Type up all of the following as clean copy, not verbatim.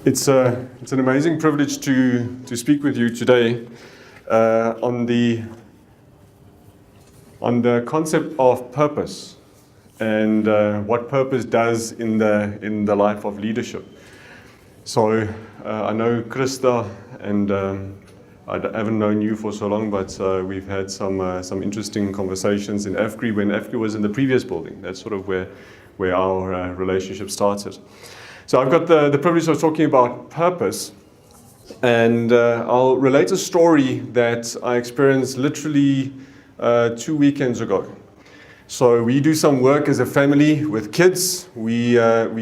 It's an amazing privilege to speak with you today on the concept of purpose and what purpose does in the life of leadership. So I know Krista, and I haven't known you for so long, but we've had some interesting conversations in AFGRI when AFGRI was in the previous building. That's sort of where our relationship started. So I've got the privilege of talking about purpose, and I'll relate a story that I experienced literally 2 weekends ago. So we do some work as a family with kids. We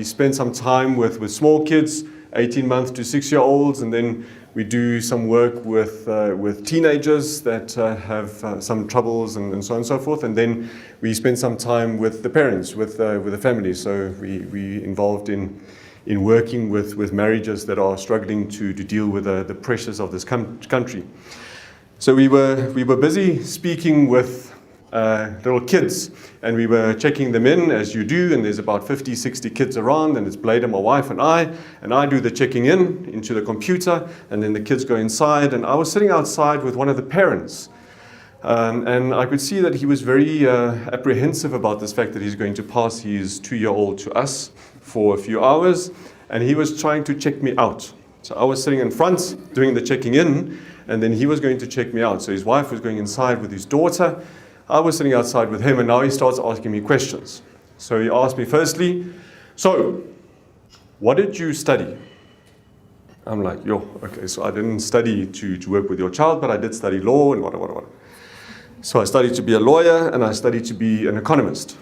spend some time with small kids, 18-month to 6-year-olds, and then we do some work with teenagers that have some troubles and so on and so forth. And then we spend some time with the parents, with the family. So we involved in working with marriages that are struggling to deal with the pressures of this country. So we were busy speaking with little kids, and we were checking them in, as you do, and there's about 50, 60 kids around, and it's Blade and my wife and I do the checking in into the computer, and then the kids go inside, and I was sitting outside with one of the parents, and I could see that he was very apprehensive about this fact that he's going to pass his 2-year-old to us for a few hours, and he was trying to check me out. So I was sitting in front doing the checking in, and then he was going to check me out. So his wife was going inside with his daughter. I was sitting outside with him, and now he starts asking me questions. So he asked me firstly, so what did you study? I'm like, okay, so I didn't study to work with your child, but I did study law and what. So I studied to be a lawyer, and I studied to be an economist.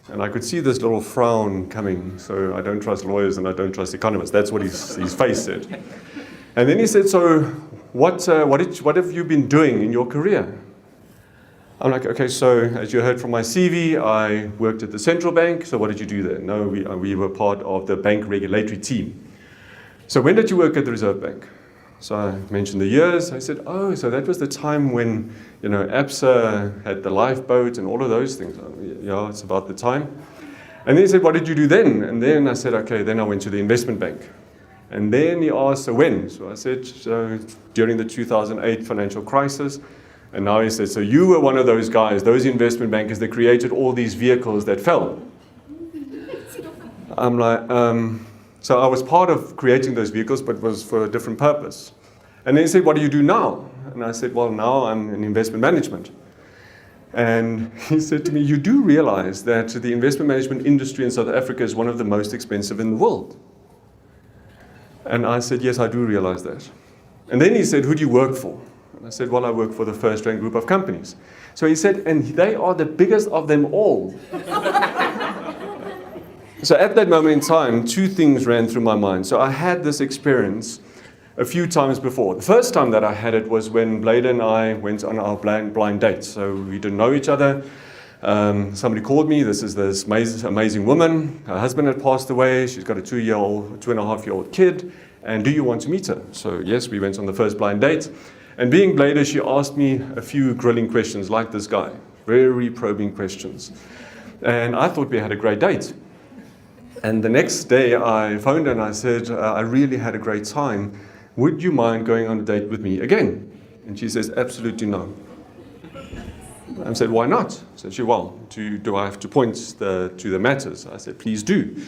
And I could see this little frown coming. So I don't trust lawyers and I don't trust economists. That's what his face said. And then he said, so what have you been doing in your career? I'm like, okay, so as you heard from my CV, I worked at the central bank. So what did you do there? No, we were part of the bank regulatory team. So when did you work at the Reserve Bank? So I mentioned the years. I said, oh, so that was the time when, ABSA had the lifeboat and all of those things. Yeah, it's about the time. And then he said, what did you do then? And then I said, okay, then I went to the investment bank. And then he asked, so when? So I said, so during the 2008 financial crisis. And now he said, so you were one of those guys, those investment bankers that created all these vehicles that fell. I'm like, so I was part of creating those vehicles, but it was for a different purpose. And then he said, what do you do now? And I said, well, now I'm in investment management. And he said to me, you do realize that the investment management industry in South Africa is one of the most expensive in the world? And I said, yes, I do realize that. And then he said, who do you work for? And I said, well, I work for the first-rank group of companies. So he said, and they are the biggest of them all. So at that moment in time, 2 things ran through my mind. So I had this experience a few times before. The first time that I had it was when Blade and I went on our blind date. So we didn't know each other. Somebody called me. This is this amazing woman. Her husband had passed away. She's got a 2.5-year-old kid. And do you want to meet her? So yes, we went on the first blind date. And being Blader, she asked me a few grilling questions like this guy. Very probing questions. And I thought we had a great date. And the next day I phoned her and I said, I really had a great time. Would you mind going on a date with me again? And she says, absolutely no. I said, why not? So she, well, do I have to point to the matters? I said, please do.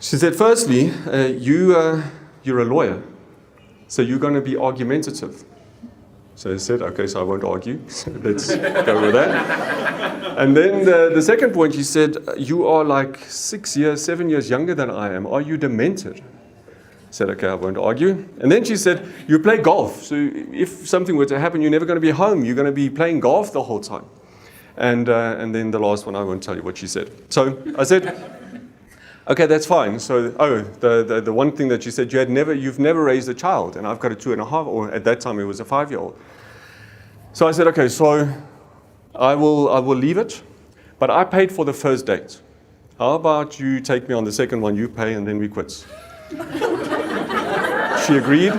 She said, firstly, you're a lawyer, so you're going to be argumentative. So I said, okay, so I won't argue. So let's go with that. And then the second point, she said, you are like 7 years younger than I am. Are you demented? I said, okay, I won't argue. And then she said, you play golf. So if something were to happen, you're never going to be home. You're going to be playing golf the whole time. And then the last one, I won't tell you what she said. So I said, okay, that's fine. So, the one thing that you said, you've never raised a child, and I've got a 2.5, or at that time it was a 5-year-old. So I said, okay, so I will leave it, but I paid for the first date. How about you take me on the second one, you pay, and then we quit. She agreed.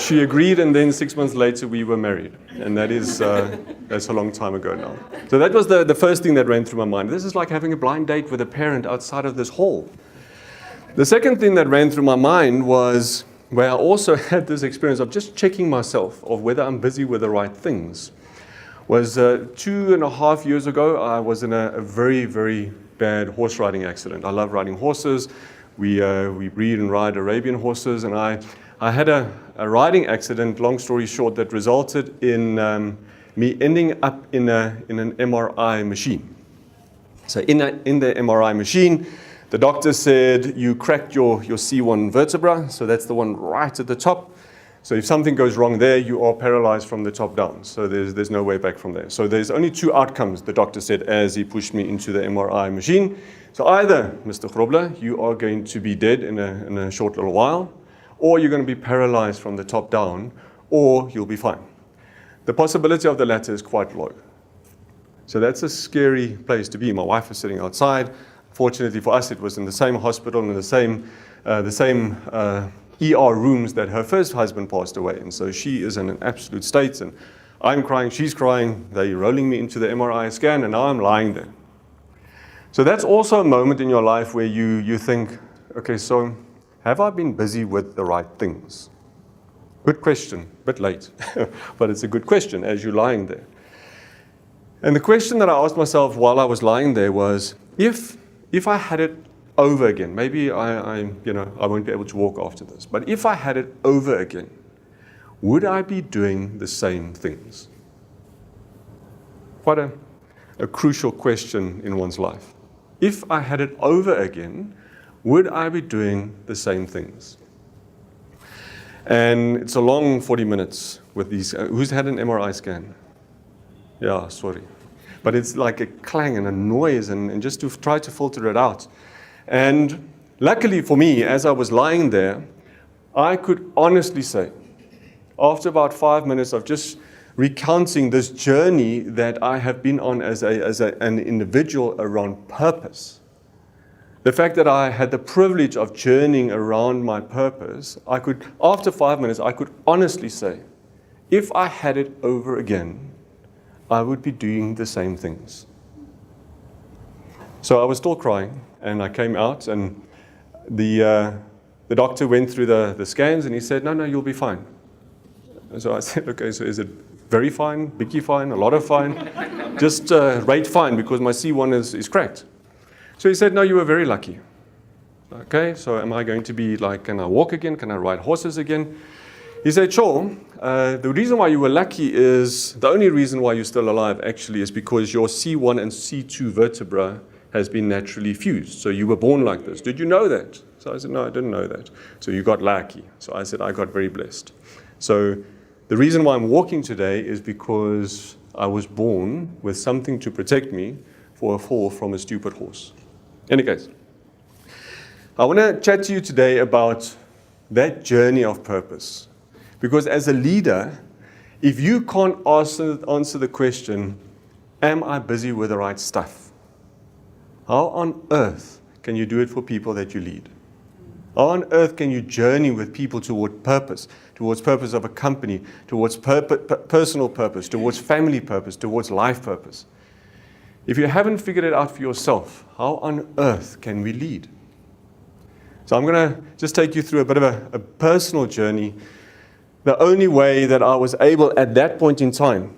She agreed, and then 6 months later we were married. And that is, that's a long time ago now. So that was the first thing that ran through my mind. This is like having a blind date with a parent outside of this hall. The second thing that ran through my mind was where I also had this experience of just checking myself of whether I'm busy with the right things. Was 2.5 years ago, I was in a very, very bad horse riding accident. I love riding horses. We breed and ride Arabian horses, and I had a riding accident, long story short, that resulted in me ending up in an MRI machine. So in the MRI machine, the doctor said, you cracked your C1 vertebra, so that's the one right at the top. So if something goes wrong there, you are paralyzed from the top down. So there's no way back from there. So there's only two outcomes, the doctor said, as he pushed me into the MRI machine. So either, Mr. Grobler, you are going to be dead in a short little while, or you're going to be paralyzed from the top down, or you'll be fine. The possibility of the latter is quite low. So that's a scary place to be. My wife was sitting outside. Fortunately for us, it was in the same hospital and the same ER rooms that her first husband passed away in. So she is in an absolute state, and I'm crying, she's crying. They're rolling me into the MRI scan, and now I'm lying there. So that's also a moment in your life where you think, okay, so have I been busy with the right things? Good question, a bit late, but it's a good question as you're lying there. And the question that I asked myself while I was lying there was, if I had it over again, maybe I won't be able to walk after this, but if I had it over again, would I be doing the same things? Quite a crucial question in one's life. If I had it over again, would I be doing the same things? And it's a long 40 minutes with these. Who's had an MRI scan? Yeah, sorry. But it's like a clang and a noise, and just to try to filter it out. And luckily for me, as I was lying there, I could honestly say, after about 5 minutes of just recounting this journey that I have been on as an individual around purpose, the fact that I had the privilege of journeying around my purpose, after 5 minutes, I could honestly say, if I had it over again, I would be doing the same things. So I was still crying, and I came out, and the doctor went through the scans, and he said, no, you'll be fine. And so I said, okay, so is it very fine, biggie fine, a lot of fine? Just rate fine, because my C1 is cracked. So he said, no, you were very lucky. Okay, so am I going to be like, can I walk again? Can I ride horses again? He said, sure. The reason why you were lucky is, the only reason why you're still alive actually is because your C1 and C2 vertebra has been naturally fused. So you were born like this. Did you know that? So I said, no, I didn't know that. So you got lucky. So I said, I got very blessed. So the reason why I'm walking today is because I was born with something to protect me for a fall from a stupid horse. In any case, I want to chat to you today about that journey of purpose. Because as a leader, if you can't answer the question, am I busy with the right stuff? How on earth can you do it for people that you lead? How on earth can you journey with people towards purpose of a company, towards personal purpose, towards family purpose, towards life purpose? If you haven't figured it out for yourself, how on earth can we lead? So I'm going to just take you through a bit of a personal journey. The only way that I was able at that point in time,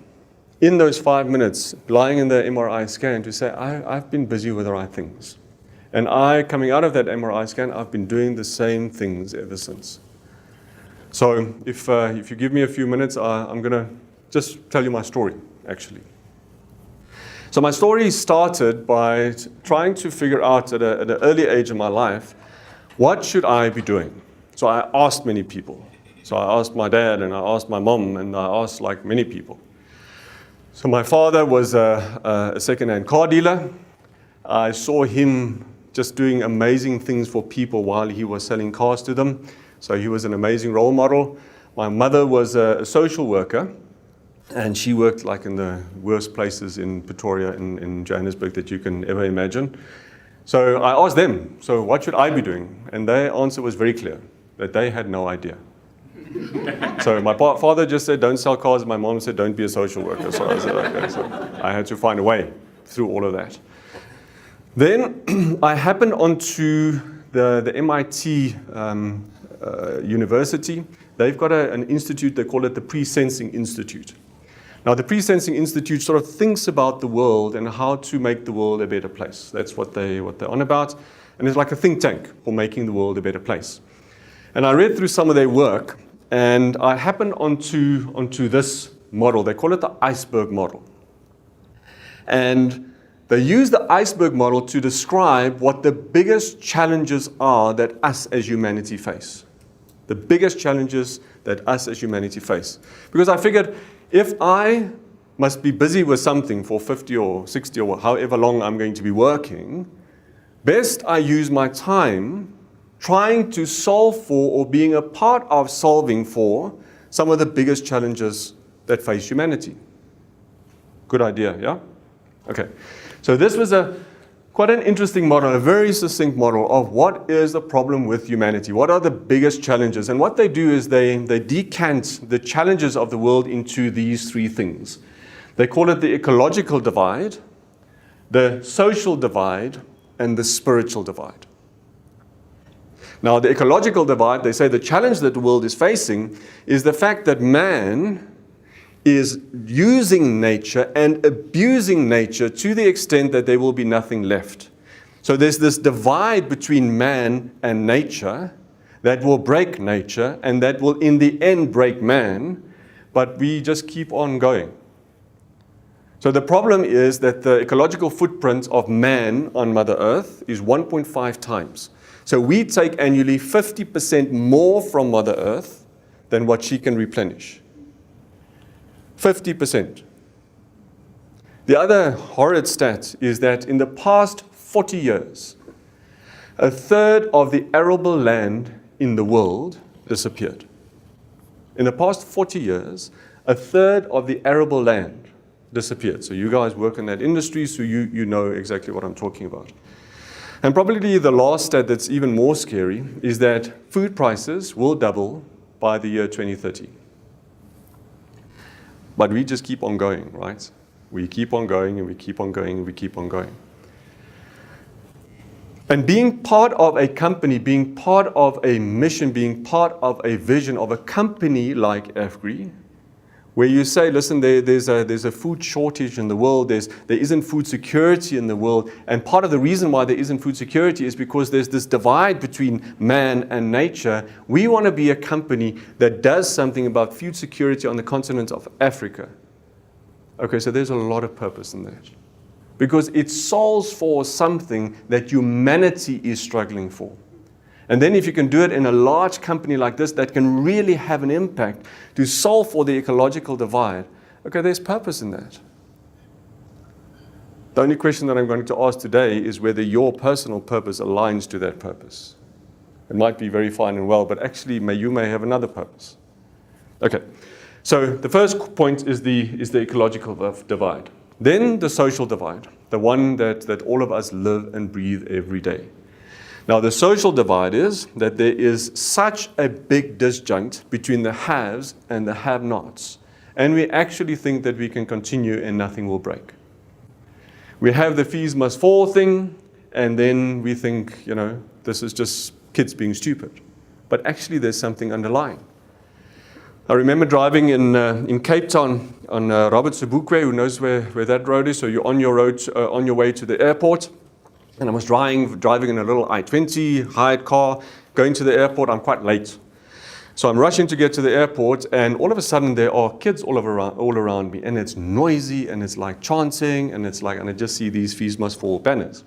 in those 5 minutes, lying in the MRI scan, to say, I've been busy with the right things. And coming out of that MRI scan, I've been doing the same things ever since. So if you give me a few minutes, I'm going to just tell you my story, actually. So my story started by trying to figure out at an early age in my life, what should I be doing? So I asked many people. So I asked my dad, and I asked my mom, and I asked like many people. So my father was a second-hand car dealer. I saw him just doing amazing things for people while he was selling cars to them. So he was an amazing role model. My mother was a social worker, and she worked like in the worst places in Pretoria, in Johannesburg, that you can ever imagine. So I asked them, so what should I be doing? And their answer was very clear, that they had no idea. So my father just said, don't sell cars. My mom said, don't be a social worker. So I said, okay. So I had to find a way through all of that. Then I happened onto the MIT University. They've got an institute, they call it the Pre-Sensing Institute. Now the Pre-Sensing Institute sort of thinks about the world and how to make the world a better place. That's what they're on about. And it's like a think tank for making the world a better place. And I read through some of their work, and I happened onto this model. They call it the iceberg model. And they use the iceberg model to describe what the biggest challenges are that us as humanity face. The biggest challenges that us as humanity face. Because I figured, if I must be busy with something for 50 or 60 or however long I'm going to be working, best I use my time trying to solve for or being a part of solving for some of the biggest challenges that face humanity. Good idea, yeah? Okay. So this was quite an interesting model, a very succinct model of what is the problem with humanity. What are the biggest challenges? And what they do is they decant the challenges of the world into these three things. They call it the ecological divide, the social divide, and the spiritual divide. Now, the ecological divide, they say the challenge that the world is facing is the fact that man is using nature and abusing nature to the extent that there will be nothing left. So there's this divide between man and nature that will break nature and that will in the end break man, but we just keep on going. So the problem is that the ecological footprint of man on Mother Earth is 1.5 times. So we take annually 50% more from Mother Earth than what she can replenish. 50%. The other horrid stat is that in the past 40 years, a third of the arable land in the world disappeared. In the past 40 years, a third of the arable land disappeared. So you guys work in that industry, so you know exactly what I'm talking about. And probably the last stat that's even more scary is that food prices will double by the year 2030. But we just keep on going, right? We keep on going and we keep on going and we keep on going. And being part of a company, being part of a mission, being part of a vision of a company like AFGRI, where you say, listen, there's a food shortage in the world, there isn't food security in the world, and part of the reason why there isn't food security is because there's this divide between man and nature. We want to be a company that does something about food security on the continent of Africa. Okay, so there's a lot of purpose in that. Because it solves for something that humanity is struggling for. And then if you can do it in a large company like this that can really have an impact to solve for the ecological divide, okay, there's purpose in that. The only question that I'm going to ask today is whether your personal purpose aligns to that purpose. It might be very fine and well, but actually you may have another purpose. Okay, so the first point is the ecological divide. Then the social divide, the one that all of us live and breathe every day. Now, the social divide is that there is such a big disjunct between the haves and the have-nots. And we actually think that we can continue and nothing will break. We have the fees must fall thing, and then we think, this is just kids being stupid. But actually, there's something underlying. I remember driving in Cape Town on Robert Sobukwe, who knows where that road is. So you're on your road, on your way to the airport. And I was driving in a little I-20 hired car, going to the airport. I'm quite late. So I'm rushing to get to the airport, and all of a sudden there are kids all around me. And it's noisy, and it's like chanting, and I just see these fees must fall banners.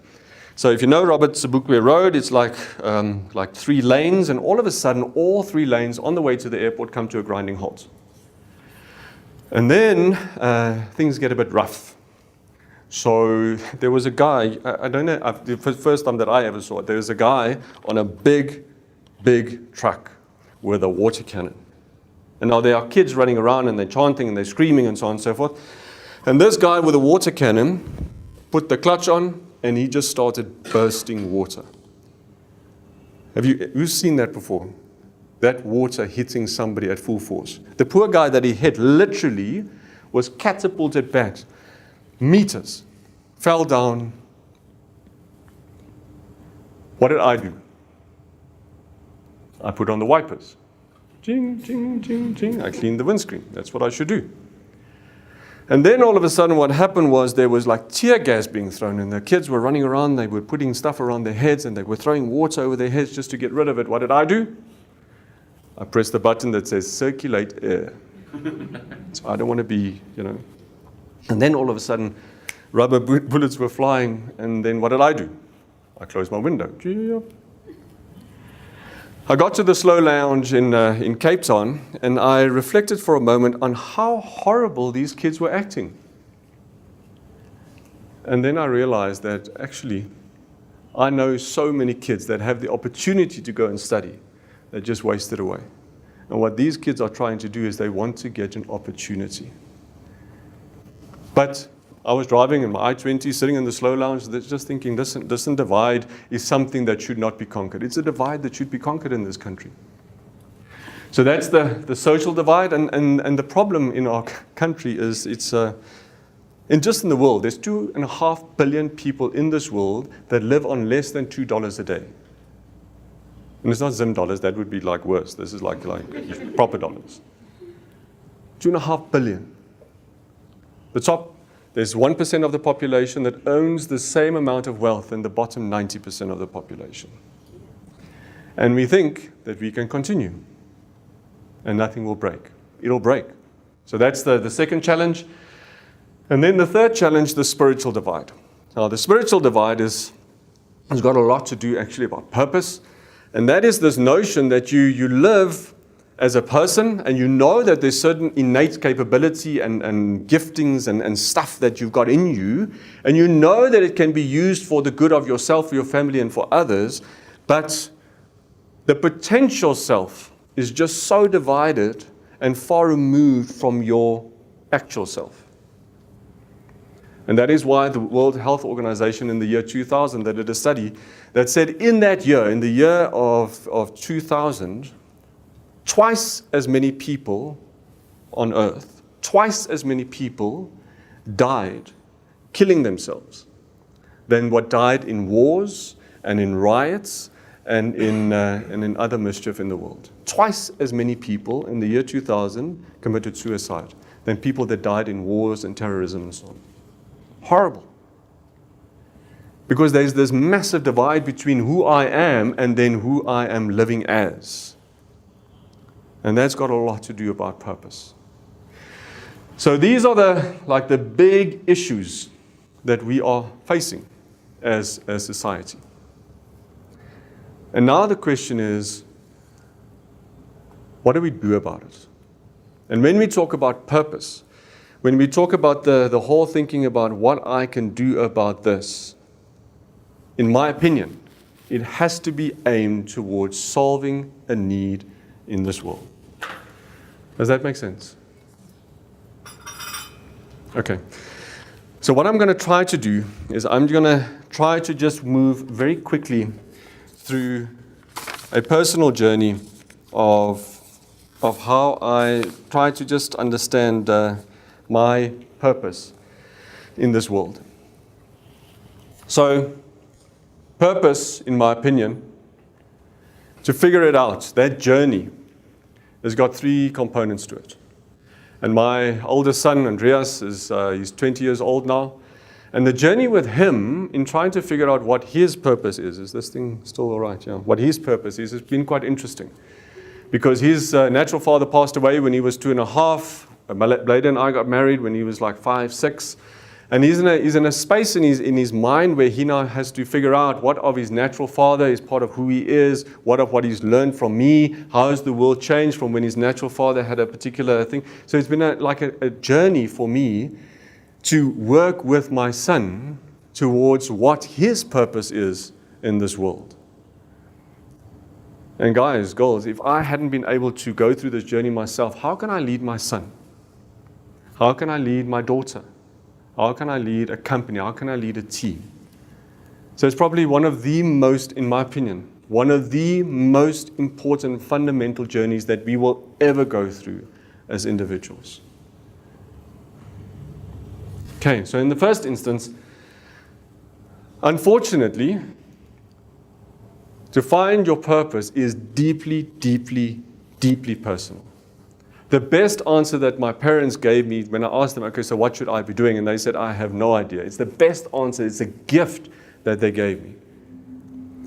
So if you know Robert Sobukwe Road, it's like 3 lanes, and all of a sudden all 3 lanes on the way to the airport come to a grinding halt. And then things get a bit rough. So there was a guy, I don't know, the first time that I ever saw it, there was a guy on a big truck with a water cannon. And now there are kids running around and they're chanting and they're screaming and so on and so forth. And this guy with a water cannon put the clutch on and he just started bursting water. Have you seen that before? that water hitting somebody at full force. The poor guy that he hit literally was catapulted back meters, fell down. What did I do? I put on the wipers. Jing, jing, jing, jing. I cleaned the windscreen. That's what I should do. And then all of a sudden what happened was there was like tear gas being thrown, and the kids were running around, they were putting stuff around their heads, and they were throwing water over their heads just to get rid of it. What did I do? I pressed the button that says circulate air. So I don't want to be, And then all of a sudden, rubber bullets were flying, and then what did I do? I closed my window. I got to the Slow Lounge in Cape Town, and I reflected for a moment on how horrible these kids were acting. And then I realized that actually, I know so many kids that have the opportunity to go and study that just wasted away. And what these kids are trying to do is they want to get an opportunity. But I was driving in my I-20, sitting in the Slow Lounge, just thinking, this divide is something that should not be conquered. It's a divide that should be conquered in this country. So that's the social divide, and the problem in our country is just in the world, there's 2.5 billion people in this world that live on less than $2 a day. And it's not Zim dollars, that would be like worse. This is like proper dollars. 2.5 billion. There's 1% of the population that owns the same amount of wealth than the bottom 90% of the population. And we think that we can continue and nothing will break. It'll break. So that's the second challenge. And then the third challenge, the spiritual divide. Now, the spiritual divide has got a lot to do actually about purpose. And that is this notion that you live as a person, and you know that there's certain innate capability and giftings and stuff that you've got in you, and you know that it can be used for the good of yourself, for your family, and for others, but the potential self is just so divided and far removed from your actual self. And that is why the World Health Organization in the year 2000 they did a study that said in that year, in the year of 2000, twice as many people on earth, twice as many people died killing themselves than what died in wars and in riots and in other mischief in the world. Twice as many people in the year 2000 committed suicide than people that died in wars and terrorism and so on. Horrible. Because there's this massive divide between who I am and then who I am living as. And that's got a lot to do about purpose. So these are the big issues that we are facing as a society. And now the question is, what do we do about it? And when we talk about purpose, when we talk about the whole thinking about what I can do about this, in my opinion, it has to be aimed towards solving a need in this world. Does that make sense? Okay. So what I'm going to try to do is I'm going to try to just move very quickly through a personal journey of how I try to just understand my purpose in this world. So, purpose, in my opinion, to figure it out, that journey has got three components to it. And my oldest son, Andreas, he's 20 years old now. And the journey with him in trying to figure out what his purpose is this thing still all right? Yeah. What his purpose is has been quite interesting. Because his natural father passed away when he was 2.5. Blade and I got married when he was like 5, 6. And he's in a space in his mind where he now has to figure out what of his natural father is part of who he is, what of what he's learned from me, how has the world changed from when his natural father had a particular thing. So it's been a journey for me to work with my son towards what his purpose is in this world. And guys, girls, if I hadn't been able to go through this journey myself, how can I lead my son? How can I lead my daughter? How can I lead a company? How can I lead a team? So it's probably one of the most, in my opinion, one of the most important fundamental journeys that we will ever go through as individuals. Okay, so in the first instance, unfortunately, to find your purpose is deeply, deeply, deeply personal. The best answer that my parents gave me when I asked them, okay, so what should I be doing? And they said, I have no idea. It's the best answer. It's a gift that they gave me.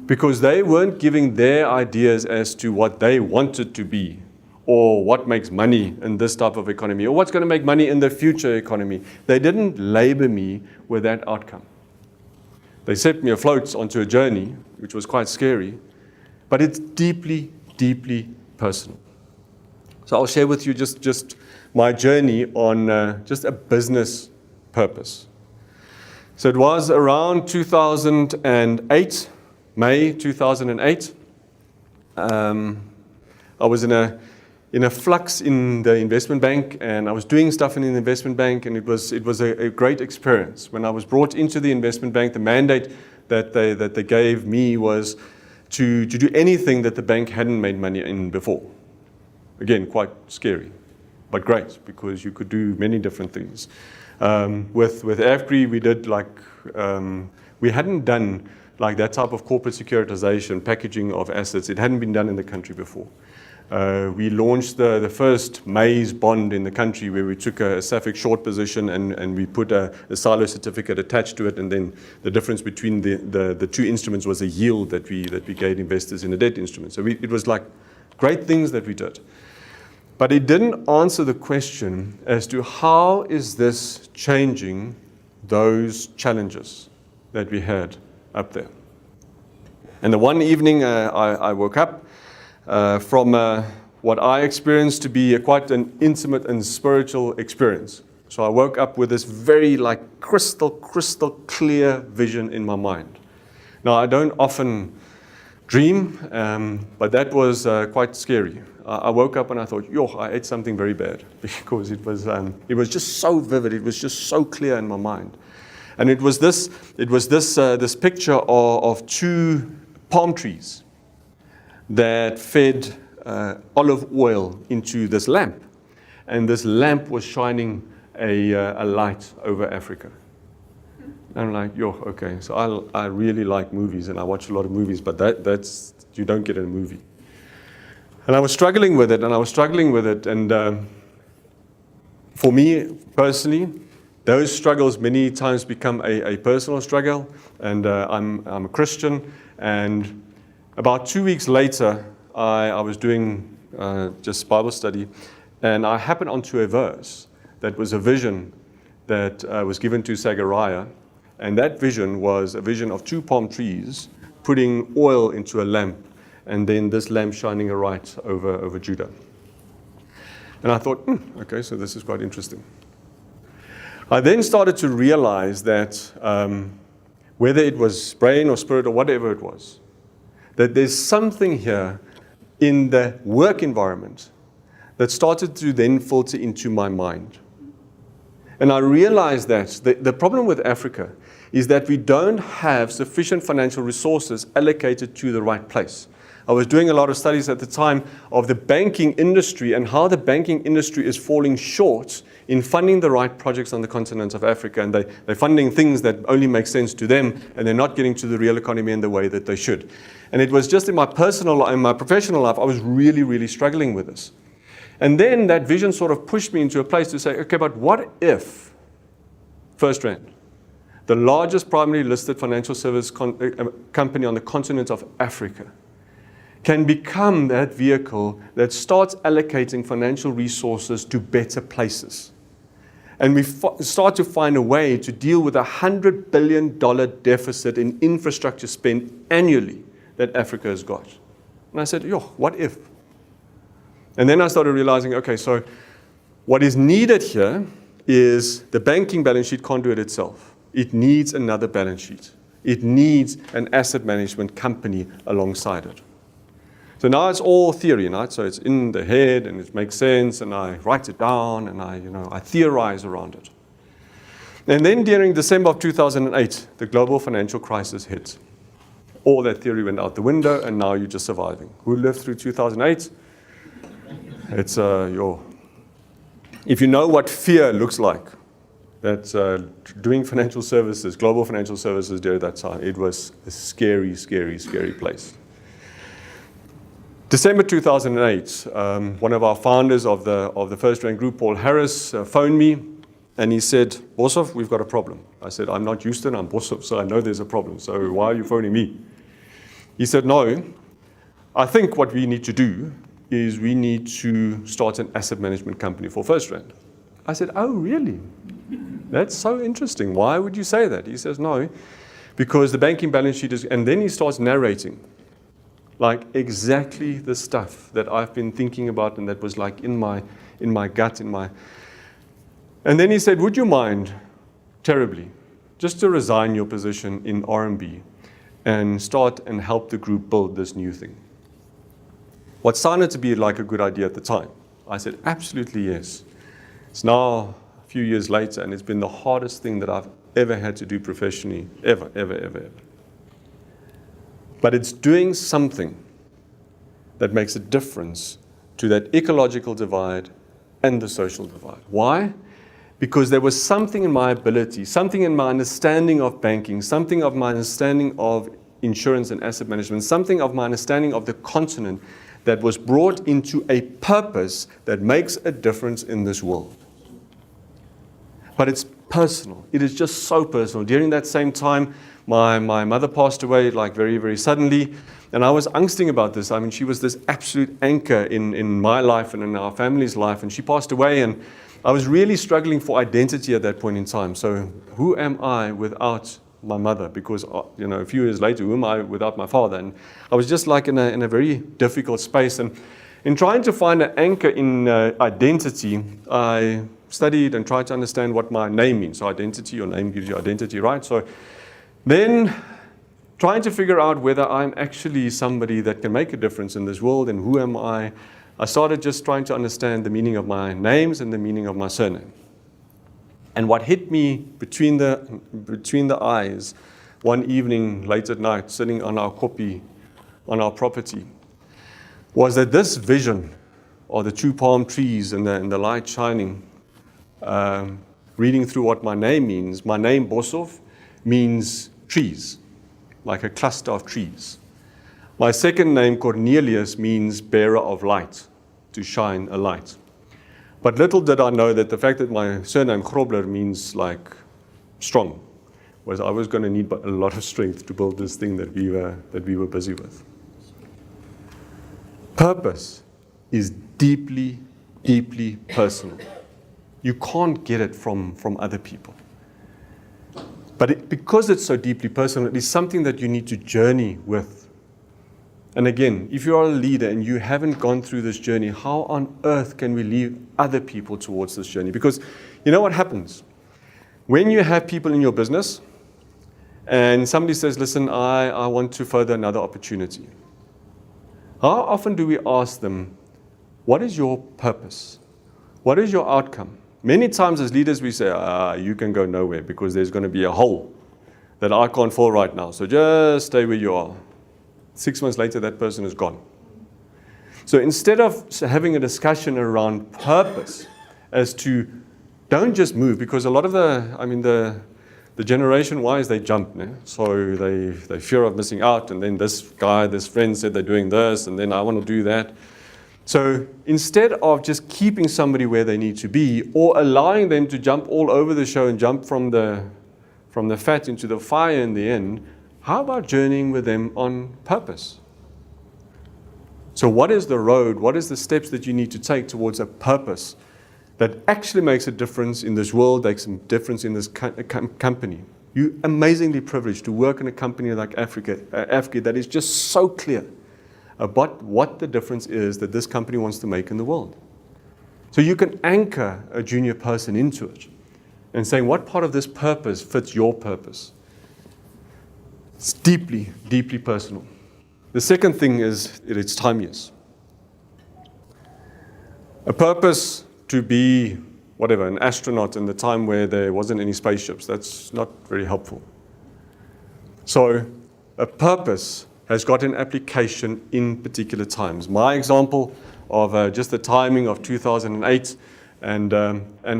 Because they weren't giving their ideas as to what they wanted to be, or what makes money in this type of economy, or what's going to make money in the future economy. They didn't labor me with that outcome. They set me afloat onto a journey, which was quite scary, but it's deeply, deeply personal. So I'll share with you just my journey on just a business purpose. So it was around 2008, May 2008. I was in a flux in the investment bank, and I was doing stuff in the investment bank, and it was a great experience. When I was brought into the investment bank, the mandate that they gave me was to do anything that the bank hadn't made money in before. Again, quite scary, but great, because you could do many different things. With AFGRI, we did we hadn't done like that type of corporate securitization, packaging of assets. It hadn't been done in the country before. We launched the first maize bond in the country, where we took a SAFIC short position and we put a silo certificate attached to it, and then the difference between the two instruments was a yield that we gave investors in a debt instrument. So it was like great things that we did. But it didn't answer the question as to how is this changing those challenges that we had up there. And the one evening I woke up from what I experienced to be quite an intimate and spiritual experience. So I woke up with this very crystal clear vision in my mind. Now, I don't often dream, but that was quite scary. I woke up and I thought, I ate something very bad, because it was just so vivid. It was just so clear in my mind. And it was this picture of two palm trees that fed olive oil into this lamp. And this lamp was shining a light over Africa. And I'm like, okay. So I really like movies, and I watch a lot of movies, but that's you don't get in a movie. And I was struggling with it, and for me personally, those struggles many times become a personal struggle, and I'm a Christian, and about 2 weeks later, I was doing just Bible study, and I happened onto a verse that was a vision that was given to Zechariah, and that vision was a vision of two palm trees putting oil into a lamp, and then this lamp shining a light over Judah. And I thought, okay, so this is quite interesting. I then started to realize that whether it was brain or spirit or whatever it was, that there's something here in the work environment that started to then filter into my mind. And I realized that the problem with Africa is that we don't have sufficient financial resources allocated to the right place. I was doing a lot of studies at the time of the banking industry and how the banking industry is falling short in funding the right projects on the continent of Africa. And they're funding things that only make sense to them, and they're not getting to the real economy in the way that they should. And it was just in my personal life, in my professional life, I was really, really struggling with this. And then that vision sort of pushed me into a place to say, okay, but what if FirstRand, the largest primarily listed financial service company on the continent of Africa, can become that vehicle that starts allocating financial resources to better places. And we start to find a way to deal with $100 billion deficit in infrastructure spend annually that Africa has got. And I said, what if? And then I started realizing, okay, so what is needed here is the banking balance sheet can't do it itself. It needs another balance sheet. It needs an asset management company alongside it. So now it's all theory, right? So it's in the head and it makes sense, and I write it down and I theorize around it. And then during December of 2008, the global financial crisis hit. All that theory went out the window, and now you're just surviving. Who lived through 2008? It's if you know what fear looks like, that's doing financial services, global financial services during that time, it was a scary, scary, scary place. December 2008, one of our founders of the First Rank Group, Paul Harris, phoned me, and he said, Boshoff, we've got a problem. I said, I'm not Houston, I'm Boshoff, so I know there's a problem, so why are you phoning me? He said, no, I think what we need to do is we need to start an asset management company for First Rand. I said, oh, really? That's so interesting. Why would you say that? He says, no, because the banking balance sheet is, and then he starts narrating like exactly the stuff that I've been thinking about and that was like in my gut, and then he said, would you mind terribly just to resign your position in RMB and start and help the group build this new thing? What sounded to be like a good idea at the time. I said, absolutely yes. It's now a few years later, and it's been the hardest thing that I've ever had to do professionally, ever. But it's doing something that makes a difference to that ecological divide and the social divide. Why? Because there was something in my ability, something in my understanding of banking, something of my understanding of insurance and asset management, something of my understanding of the continent that was brought into a purpose that makes a difference in this world. But it's personal. It is just so personal. During that same time, my mother passed away like very, very suddenly, and I was angsting about this. I mean, she was this absolute anchor in my life and in our family's life, and she passed away, and I was really struggling for identity at that point in time. So who am I without my mother? Because a few years later, who am I without my father? And I was just like in a very difficult space. And in trying to find an anchor in identity, I studied and tried to understand what my name means. So identity, your name gives you identity, right? So then trying to figure out whether I'm actually somebody that can make a difference in this world and who am I started just trying to understand the meaning of my names and the meaning of my surname. And what hit me between the eyes one evening late at night, sitting on our koppie, on our property, was that this vision of the two palm trees and the light shining, reading through what my name means. My name, Boshoff, means trees, like a cluster of trees. My second name, Cornelius, means bearer of light, to shine a light. But little did I know that the fact that my surname Grobler means like strong, was I was going to need a lot of strength to build this thing that we were busy with. Purpose is deeply, deeply personal. You can't get it from other people. But because it's so deeply personal, it is something that you need to journey with. And again, if you are a leader and you haven't gone through this journey, how on earth can we lead other people towards this journey? Because you know what happens? When you have people in your business and somebody says, listen, I want to further another opportunity. How often do we ask them, what is your purpose? What is your outcome? Many times as leaders we say, you can go nowhere because there's going to be a hole that I can't fill right now. So just stay where you are. 6 months later, that person is gone. So instead of having a discussion around purpose as to don't just move, because a lot of the generation Y, they jump. Ne? So they fear of missing out, and then this friend said they're doing this, and then I want to do that. So instead of just keeping somebody where they need to be, or allowing them to jump all over the show and jump from the fat into the fire in the end, how about journeying with them on purpose? So what is the road? What is the steps that you need to take towards a purpose that actually makes a difference in this world, makes a difference in this company? You're amazingly privileged to work in a company like Africa that is just so clear about what the difference is that this company wants to make in the world. So you can anchor a junior person into it and saying, what part of this purpose fits your purpose? It's deeply, deeply personal. The second thing is it's timeless. A purpose to be, an astronaut in the time where there wasn't any spaceships, that's not very helpful. So a purpose has got an application in particular times. My example of just the timing of 2008 and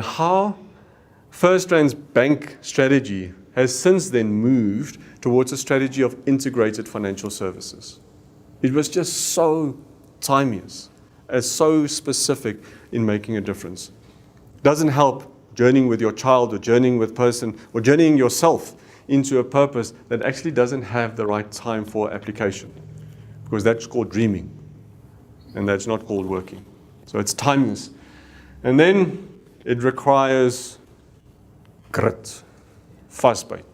how FirstRand's bank strategy has since then moved towards a strategy of integrated financial services. It was just so timeless, so specific in making a difference. Doesn't help journeying with your child or journeying with person or journeying yourself into a purpose that actually doesn't have the right time for application, because that's called dreaming and that's not called working. So it's timeless. And then it requires grit, vasbyt.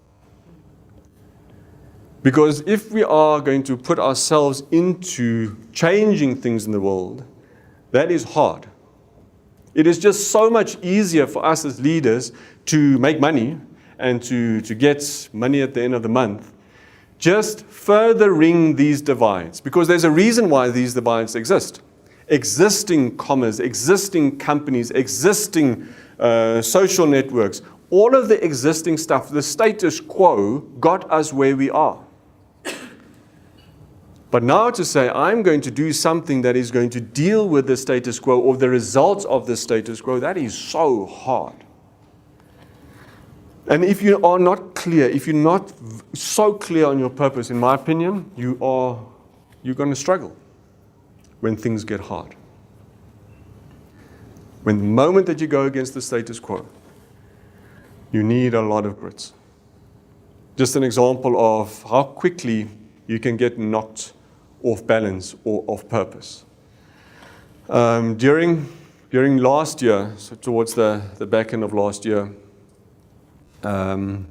Because if we are going to put ourselves into changing things in the world, that is hard. It is just so much easier for us as leaders to make money and to get money at the end of the month, just furthering these divides. Because there's a reason why these divides exist. Existing commerce, existing companies, existing social networks, all of the existing stuff, the status quo got us where we are. But now to say, I'm going to do something that is going to deal with the status quo or the results of the status quo, that is so hard. And if you are not clear, if you're not so clear on your purpose, in my opinion, you're going to struggle when things get hard. When the moment that you go against the status quo, you need a lot of grit. Just an example of how quickly you can get knocked off balance or off purpose. During last year, so towards the back end of last year, been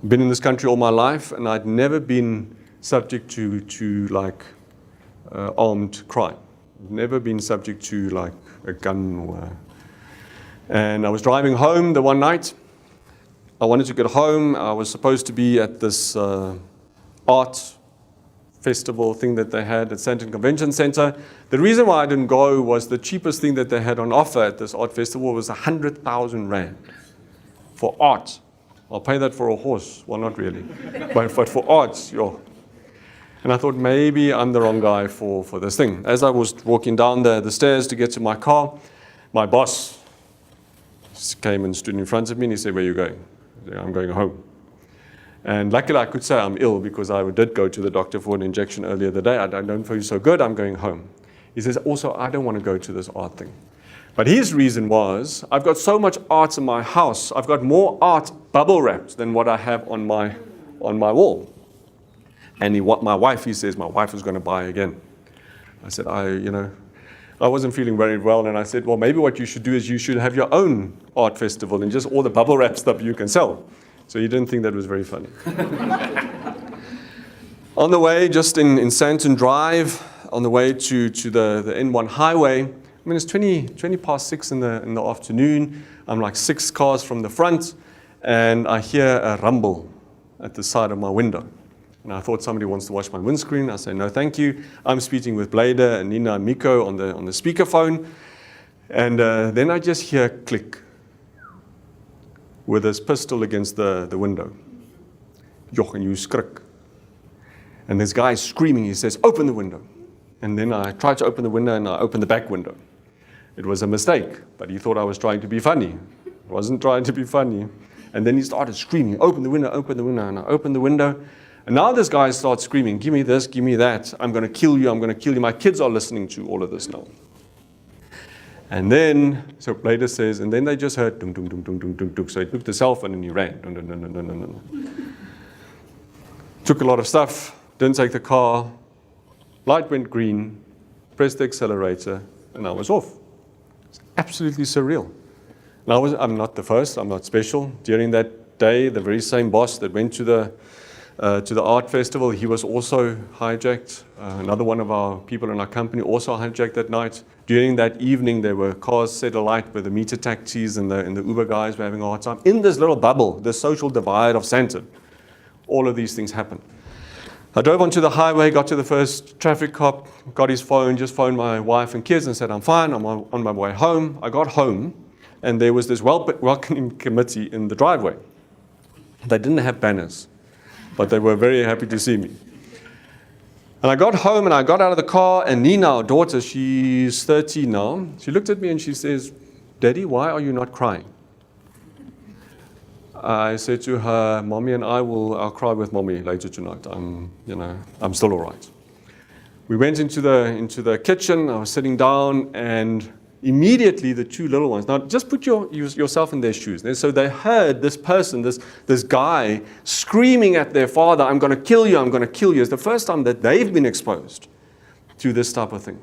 in this country all my life, and I'd never been subject to like armed crime. Never been subject to like a gun and I was driving home the one night. I wanted to get home. I was supposed to be at this art festival thing that they had at Sandton Convention Center. The reason why I didn't go was the cheapest thing that they had on offer at this art festival was 100,000 rand for art. I'll pay that for a horse. Well, not really, but for art, yo. And I thought maybe I'm the wrong guy for this thing. As I was walking down the stairs to get to my car, my boss came and stood in front of me and he said, "Where are you going?" I said, "I'm going home." And luckily I could say I'm ill because I did go to the doctor for an injection earlier the day. I don't feel so good, I'm going home. He says, also, I don't want to go to this art thing. But his reason was, I've got so much art in my house, I've got more art bubble wrapped than what I have on my wall. And my wife is going to buy again. I said, I wasn't feeling very well, and I said, well, maybe what you should do is you should have your own art festival and just all the bubble wrap stuff you can sell. So he didn't think that was very funny. On the way, just in Sandton Drive, on the way to the N1 highway, I mean, it's 20 past 6 in the afternoon. I'm like 6 cars from the front, and I hear a rumble at the side of my window. And I thought somebody wants to wash my windscreen. I say, no, thank you. I'm speaking with Blader and Nina and Miko on the speakerphone. And then I just hear click with his pistol against the window. Joch, and you skrik. And this guy is screaming. He says, open the window. And then I tried to open the window, and I opened the back window. It was a mistake, but he thought I was trying to be funny. I wasn't trying to be funny. And then he started screaming, open the window, and I opened the window. And now this guy starts screaming, give me this, give me that. I'm going to kill you, I'm going to kill you. My kids are listening to all of this now. And then, so Blader says, and then they just heard, dum, dum, dum, dum, dum, dum, dum. So he took the cell phone and he ran. Dum, dum, dum, dum, dum, dum, dum. Took a lot of stuff, didn't take the car. Light went green, pressed the accelerator, and I was off. It's absolutely surreal. And I'm not the first, I'm not special. During that day, the very same boss that went to the art festival, he was also hijacked. Another one of our people in our company also hijacked that night. During that evening, there were cars set alight where the meter taxis and the Uber guys were having a hard time. In this little bubble, the social divide of Sandton, all of these things happened. I drove onto the highway, got to the first traffic cop, got his phone, just phoned my wife and kids and said, I'm fine, I'm on my way home. I got home, and there was this welcoming committee in the driveway. They didn't have banners. but they were very happy to see me. And I got home and I got out of the car, and Nina, our daughter, she's 13 now, she looked at me and she says, "Daddy, why are you not crying?" I said to her, "Mommy and I'll cry with Mommy later tonight. I'm still all right." We went into the kitchen. I was sitting down, and immediately the two little ones. Now, just put yourself in their shoes. And so they heard this person, this guy, screaming at their father, "I'm going to kill you! I'm going to kill you!" It's the first time that they've been exposed to this type of thing.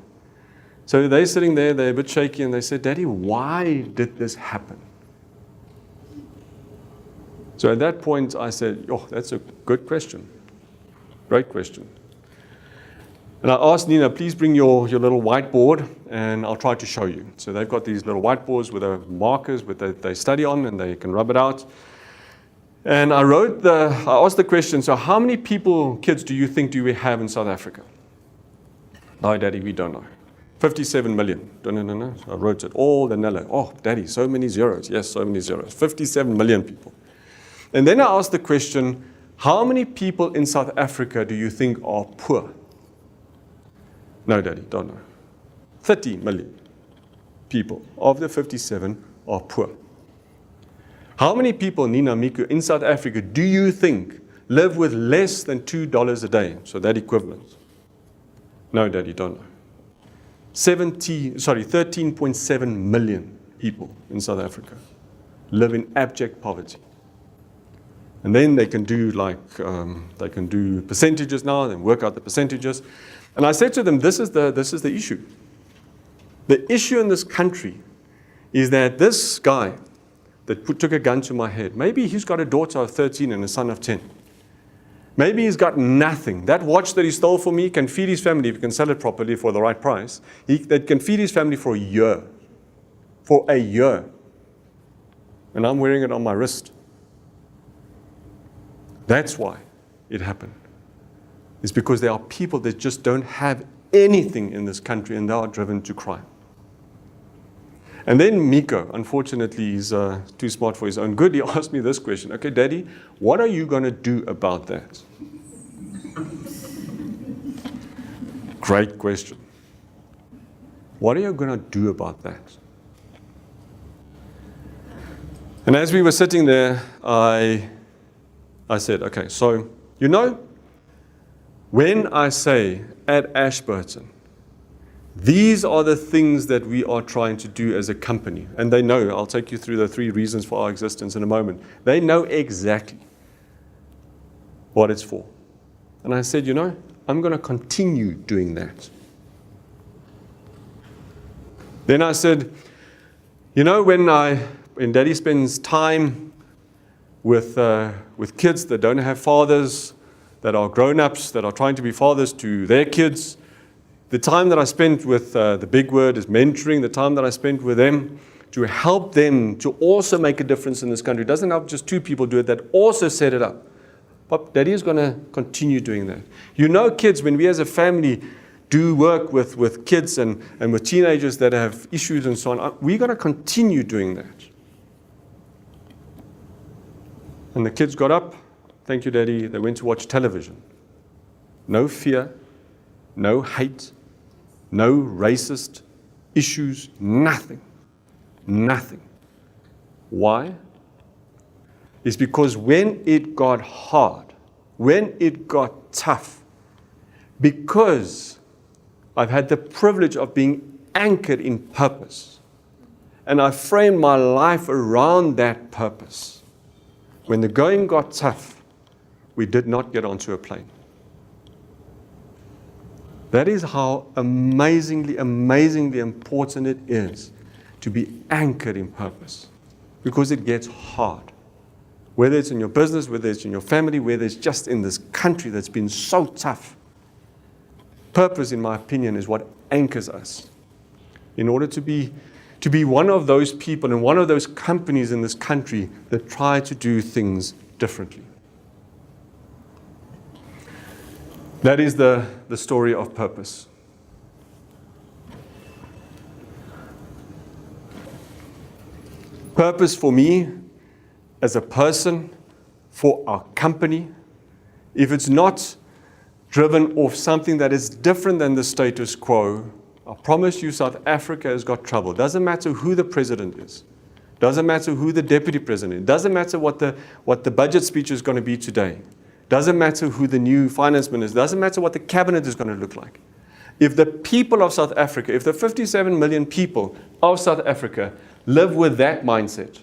So they're sitting there. They're a bit shaky, and they said, "Daddy, why did this happen?" So at that point, I said, "Oh, that's a good question. Great question." And I asked Nina, "Please bring your little whiteboard, and I'll try to show you." So they've got these little whiteboards with markers that they study on, and they can rub it out. And I asked the question, "So how many kids do you think do we have in South Africa?" "No, Daddy, we don't know." 57 million. No. I wrote it all, the Nello. "Oh, Daddy, so many zeros." "Yes, so many zeros. 57 million people." And then I asked the question, "How many people in South Africa do you think are poor?" "No, Daddy, don't know." 30 million people of the 57 are poor. "How many people, Nina, Miku, in South Africa do you think live with less than $2 a day?" So that equivalent. "No, Daddy, don't know." 13.7 million people in South Africa live in abject poverty. And then they can do percentages now, then work out the percentages. And I said to them, this is the issue. The issue in this country is that this guy that took a gun to my head, maybe he's got a daughter of 13 and a son of 10. Maybe he's got nothing. That watch that he stole from me can feed his family if he can sell it properly for the right price. That can feed his family for a year. For a year. And I'm wearing it on my wrist. That's why it happened. It's because there are people that just don't have anything in this country, and they are driven to crime. And then Miko, unfortunately, he's too smart for his own good. He asked me this question. "Okay, Daddy, what are you going to do about that?" Great question. What are you going to do about that? And as we were sitting there, I said, "Okay, so, when I say at Ashburton, these are the things that we are trying to do as a company," and they know, I'll take you through the 3 reasons for our existence in a moment. They know exactly what it's for. And I said, I'm going to continue doing that. Then I said, when Daddy spends time with kids that don't have fathers, that are grown-ups, that are trying to be fathers to their kids, the time that I spent with the big word is mentoring, the time that I spent with them to help them to also make a difference in this country. It doesn't help just 2 people do it, that also set it up. But Daddy is going to continue doing that. Kids, when we as a family do work with kids and with teenagers that have issues and so on, we're going to continue doing that. And the kids got up. "Thank you, Daddy." They went to watch television. No fear, no hate, no racist issues, nothing. Nothing. Why? It's because when it got hard, when it got tough, because I've had the privilege of being anchored in purpose, and I framed my life around that purpose, when the going got tough, we did not get onto a plane. That is how amazingly, amazingly important it is to be anchored in purpose, because it gets hard. Whether it's in your business, whether it's in your family, whether it's just in this country that's been so tough. Purpose, in my opinion, is what anchors us. In order to be one of those people and one of those companies in this country that try to do things differently. That is the story of purpose. Purpose for me, as a person, for our company, if it's not driven off something that is different than the status quo, I promise you South Africa has got trouble. Doesn't matter who the president is. Doesn't matter who the deputy president is. Doesn't matter what the budget speech is going to be today. Doesn't matter who the new finance minister is. Doesn't matter what the cabinet is going to look like. If the people of South Africa, if the 57 million people of South Africa live with that mindset,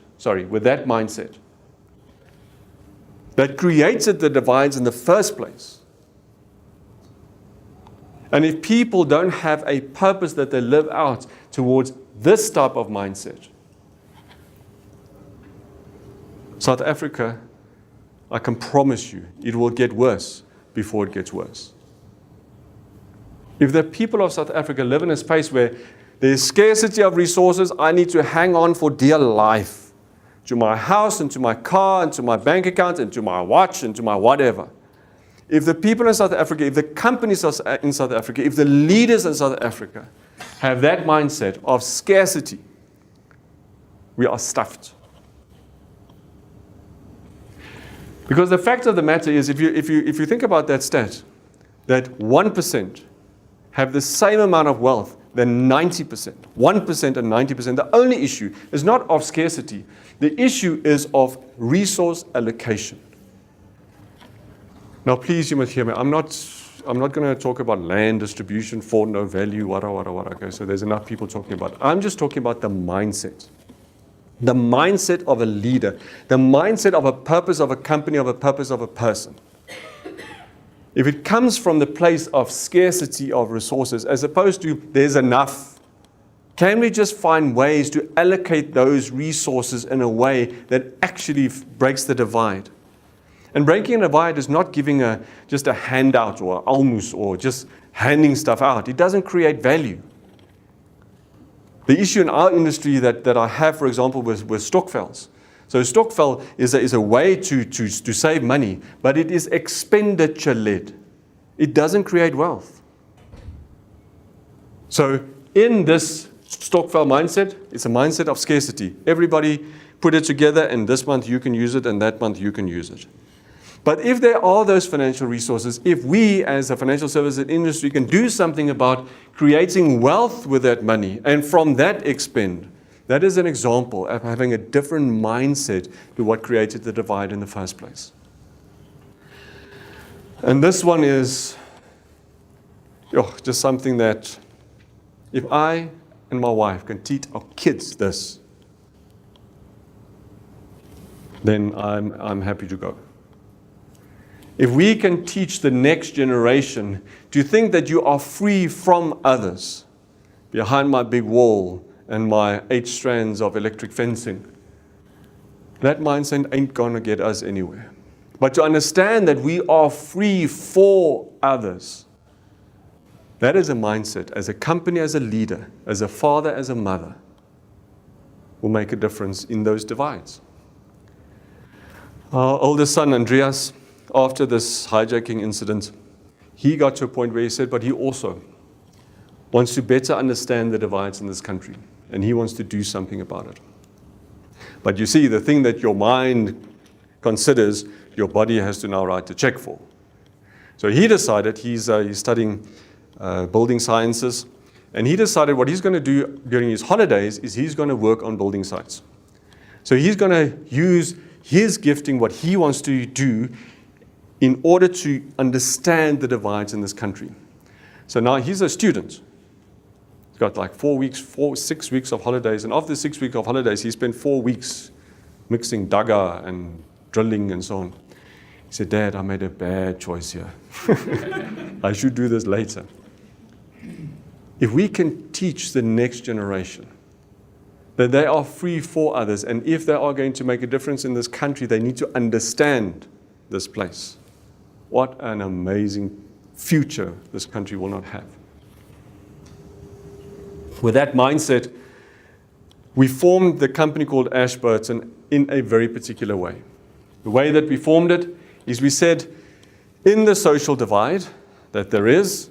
that created the divides in the first place, and if people don't have a purpose that they live out towards this type of mindset, South Africa, I can promise you, it will get worse before it gets worse. If the people of South Africa live in a space where there's scarcity of resources, I need to hang on for dear life to my house and to my car and to my bank account and to my watch and to my whatever. If the people in South Africa, if the companies in South Africa, if the leaders in South Africa have that mindset of scarcity, we are stuffed. Because the fact of the matter is, if you think about that stat, that 1% have the same amount of wealth than 90%. 1% and 90%. The only issue is not of scarcity. The issue is of resource allocation. Now, please, you must hear me. I'm not going to talk about land distribution for no value, what. Okay, so there's enough people talking about it. I'm just talking about the mindset. The mindset of a leader, the mindset of a purpose of a company, of a purpose of a person. If it comes from the place of scarcity of resources, as opposed to there's enough, can we just find ways to allocate those resources in a way that actually breaks the divide? And breaking a divide is not giving just a handout or almost or just handing stuff out. It doesn't create value. The issue in our industry that I have, for example, with stokvels. So stokvel is a way to save money, but it is expenditure-led. It doesn't create wealth. So in this stokvel mindset, it's a mindset of scarcity. Everybody put it together, and this month you can use it, and that month you can use it. But if there are those financial resources, if we as a financial services industry can do something about creating wealth with that money and from that expend, that is an example of having a different mindset to what created the divide in the first place. And this one is just something that if I and my wife can teach our kids this, then I'm happy to go. If we can teach the next generation to think that you are free from others, behind my big wall and my 8 strands of electric fencing, that mindset ain't going to get us anywhere. But to understand that we are free for others, that is a mindset, as a company, as a leader, as a father, as a mother, will make a difference in those divides. Our oldest son, Andreas, after this hijacking incident, he got to a point where he said, but he also wants to better understand the divides in this country, and he wants to do something about it. But you see, the thing that your mind considers, your body has to now write a check for. So he decided, he's studying building sciences, and he decided what he's going to do during his holidays is he's going to work on building sites. So he's going to use his gifting, what he wants to do, in order to understand the divides in this country. So now he's a student. He's got like 6 weeks of holidays, and after 6 weeks of holidays, he spent 4 weeks mixing dagga and drilling and so on. He said, Dad, I made a bad choice here. I should do this later. If we can teach the next generation that they are free for others, and if they are going to make a difference in this country, they need to understand this place. What an amazing future this country will not have. With that mindset, we formed the company called Asburton in a very particular way. The way that we formed it is we said, in the social divide that there is,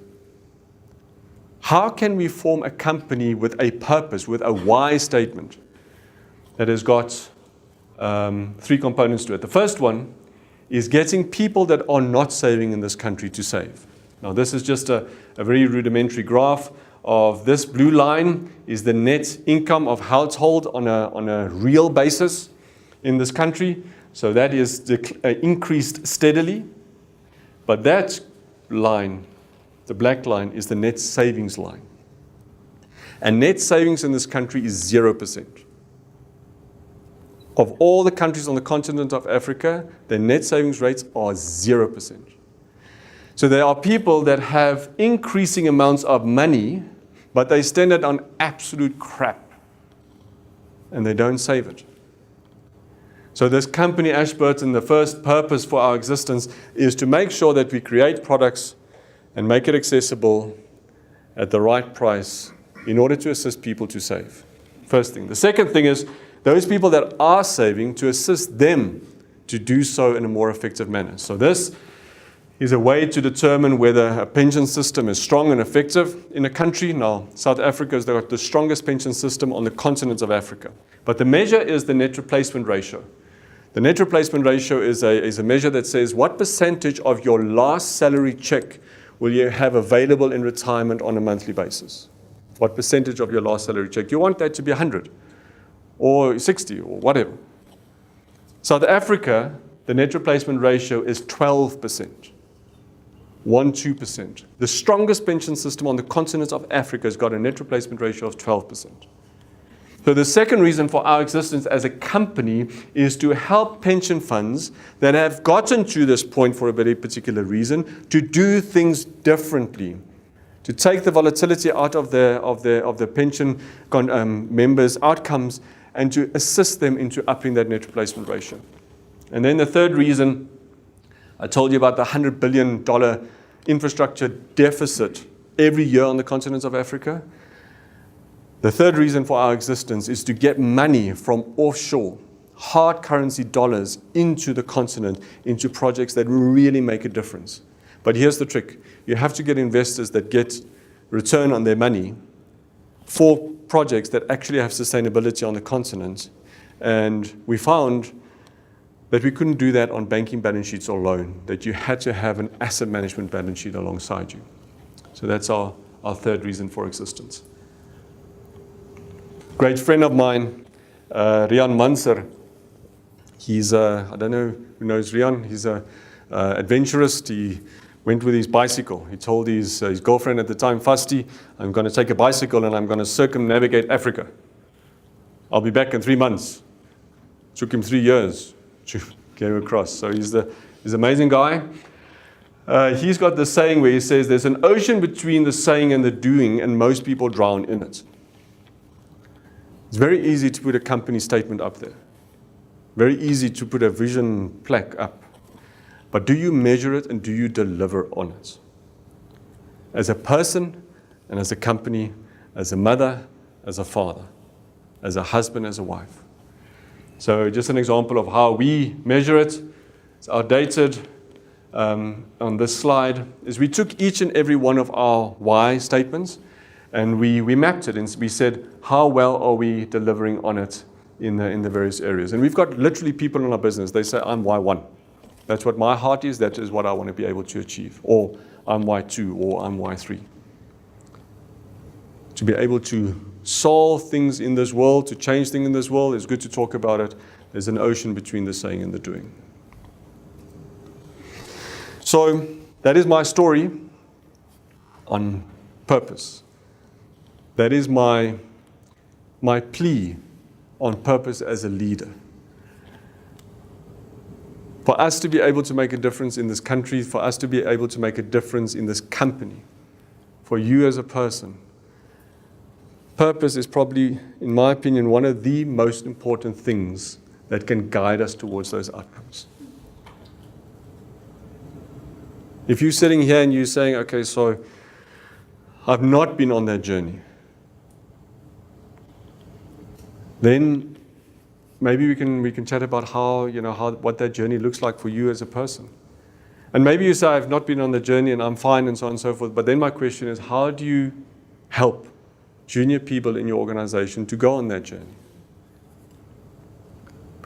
how can we form a company with a purpose, with a why statement that has got 3 components to it? The first one is getting people that are not saving in this country to save. Now, this is just a very rudimentary graph of this blue line is the net income of household on a real basis in this country. So that is increased steadily. But that line, the black line, is the net savings line. And net savings in this country is 0%. Of all the countries on the continent of Africa, their net savings rates are 0%. So there are people that have increasing amounts of money, but they spend it on absolute crap, and they don't save it. So this company, Ashburton, the first purpose for our existence is to make sure that we create products and make it accessible at the right price in order to assist people to save. First thing. The second thing is those people that are saving, to assist them to do so in a more effective manner. So this is a way to determine whether a pension system is strong and effective in a country. Now, South Africa has got the strongest pension system on the continent of Africa. But the measure is the net replacement ratio. The net replacement ratio is a measure that says what percentage of your last salary check will you have available in retirement on a monthly basis. What percentage of your last salary check? You want that to be 100 or 60 or whatever. South Africa, the net replacement ratio is 12%. 2%. The strongest pension system on the continent of Africa has got a net replacement ratio of 12%. So the second reason for our existence as a company is to help pension funds that have gotten to this point for a very particular reason to do things differently, to take the volatility out of the pension members' outcomes and to assist them into upping that net replacement ratio. And then the third reason, I told you about the $100 billion infrastructure deficit every year on the continent of Africa. The third reason for our existence is to get money from offshore, hard currency dollars, into the continent, into projects that really make a difference. But here's the trick. You have to get investors that get return on their money for projects that actually have sustainability on the continent. And we found that we couldn't do that on banking balance sheets alone, that you had to have an asset management balance sheet alongside you. So that's our third reason for existence. Great friend of mine, Rian Manser. He's I don't know who knows Rian. He's an adventurist. He went with his bicycle. He told his girlfriend at the time, Fasti, I'm going to take a bicycle and I'm going to circumnavigate Africa. I'll be back in 3 months. Took him 3 years to get across. So he's an amazing guy. He's got this saying where he says, there's an ocean between the saying and the doing, and most people drown in it. It's very easy to put a company statement up there. Very easy to put a vision plaque up. But do you measure it and do you deliver on it? As a person and as a company, as a mother, as a father, as a husband, as a wife. So just an example of how we measure it. It's outdated on this slide. Is we took each and every one of our why statements and we mapped it and we said, how well are we delivering on it in the various areas? And we've got literally people in our business, they say, I'm Y1. That's what my heart is, that is what I want to be able to achieve. Or I'm Y2, or I'm Y3. To be able to solve things in this world, to change things in this world, it's good to talk about it. There's an ocean between the saying and the doing. So that is my story on purpose. That is my plea on purpose as a leader. For us to be able to make a difference in this country, for us to be able to make a difference in this company, for you as a person, purpose is probably, in my opinion, one of the most important things that can guide us towards those outcomes. If you're sitting here and you're saying, okay, so I've not been on that journey, then maybe we can chat about what that journey looks like for you as a person. And maybe you say, I've not been on the journey and I'm fine and so on and so forth. But then my question is, how do you help junior people in your organization to go on that journey?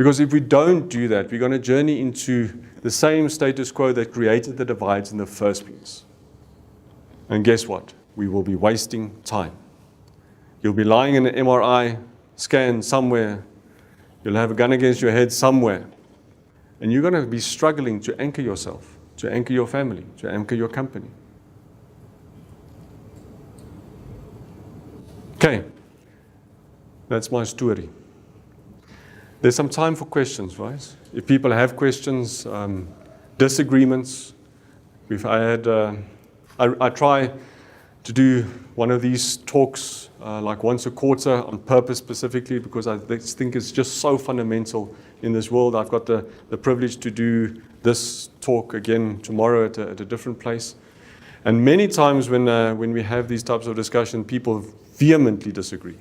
Because if we don't do that, we're going to journey into the same status quo that created the divides in the first place. And guess what? We will be wasting time. You'll be lying in an MRI scan somewhere. You'll have a gun against your head somewhere. And you're going to be struggling to anchor yourself, to anchor your family, to anchor your company. Okay, that's my story. There's some time for questions, right? If people have questions, disagreements. I try to do one of these talks like once a quarter on purpose specifically, because I think it's just so fundamental in this world. I've got the privilege to do this talk again tomorrow at a different place. And many times when we have these types of discussion, people vehemently disagree.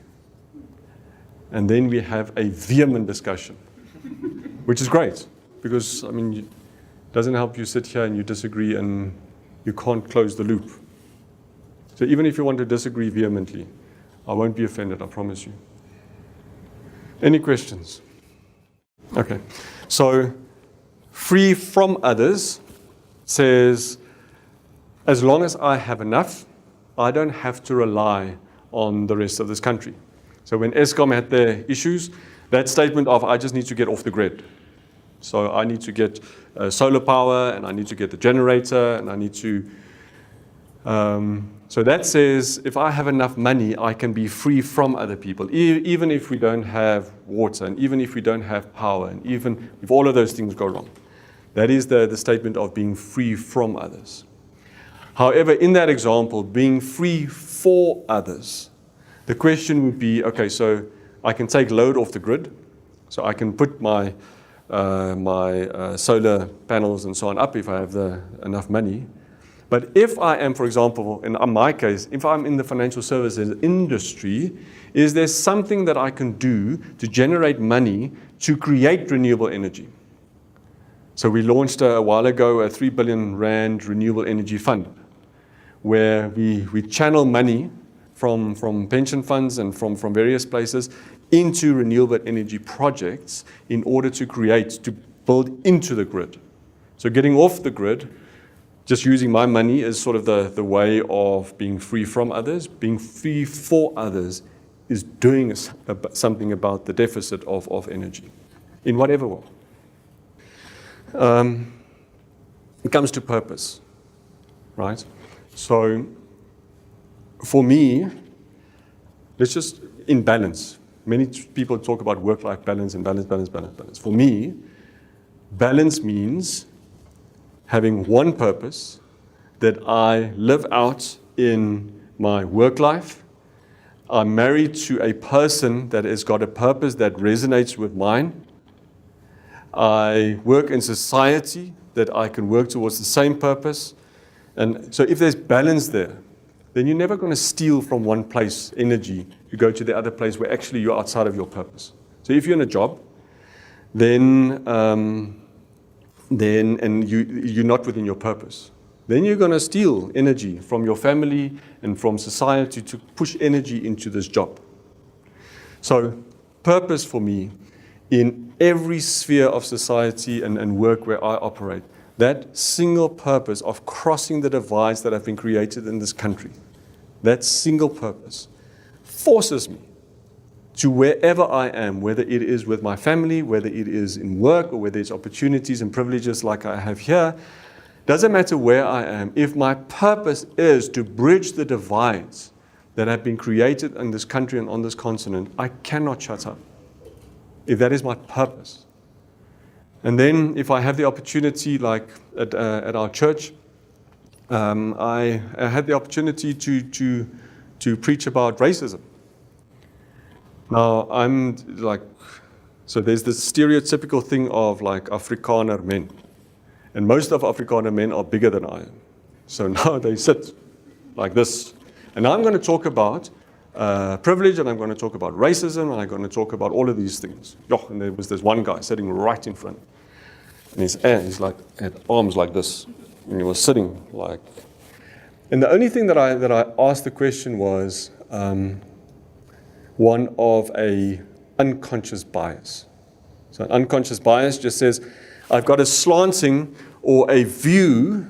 And then we have a vehement discussion, which is great, because, I mean, it doesn't help you sit here and you disagree and you can't close the loop. So even if you want to disagree vehemently, I won't be offended, I promise you. Any questions? Okay. So, free from others says, as long as I have enough, I don't have to rely on the rest of this country. So when Eskom had their issues, that statement of, I just need to get off the grid. So I need to get solar power, and I need to get the generator, and I need to... so that says, if I have enough money, I can be free from other people, even if we don't have water, and even if we don't have power, and even if all of those things go wrong. That is the statement of being free from others. However, in that example, being free for others, the question would be, okay, so I can take load off the grid, so I can put my solar panels and so on up if I have enough money. But if I am, for example, in my case, if I'm in the financial services industry, is there something that I can do to generate money to create renewable energy? So we launched a while ago a 3 billion rand renewable energy fund, where we channel money from pension funds and from various places into renewable energy projects in order to build into the grid. So getting off the grid, just using my money is sort of the way of being free from others. Being free for others is doing something about the deficit of energy in whatever way. It comes to purpose, right? So for me, let's just in balance. Many people talk about work-life balance and balance. For me, balance means having one purpose that I live out in my work life. I'm married to a person that has got a purpose that resonates with mine. I work in society that I can work towards the same purpose. And so if there's balance there, then you're never going to steal from one place energy to go to the other place where actually you're outside of your purpose. So if you're in a job, then you're not within your purpose. Then you're going to steal energy from your family and from society to push energy into this job. So purpose for me in every sphere of society and work where I operate, that single purpose of crossing the divides that have been created in this country, that single purpose forces me to wherever I am, whether it is with my family, whether it is in work, or whether it's opportunities and privileges like I have here. Doesn't matter where I am. If my purpose is to bridge the divides that have been created in this country and on this continent, I cannot shut up. If that is my purpose. And then if I have the opportunity, like at our church, I had the opportunity to preach about racism. Now, I'm like, so there's this stereotypical thing of like Afrikaner men. And most of Afrikaner men are bigger than I am. So now they sit like this. And I'm going to talk about privilege, and I'm going to talk about racism, and I'm going to talk about all of these things. And there was this one guy sitting right in front. And he's like, had arms like this. And he was sitting like... And the only thing that I asked the question was one of a unconscious bias. So an unconscious bias just says, I've got a slanting or a view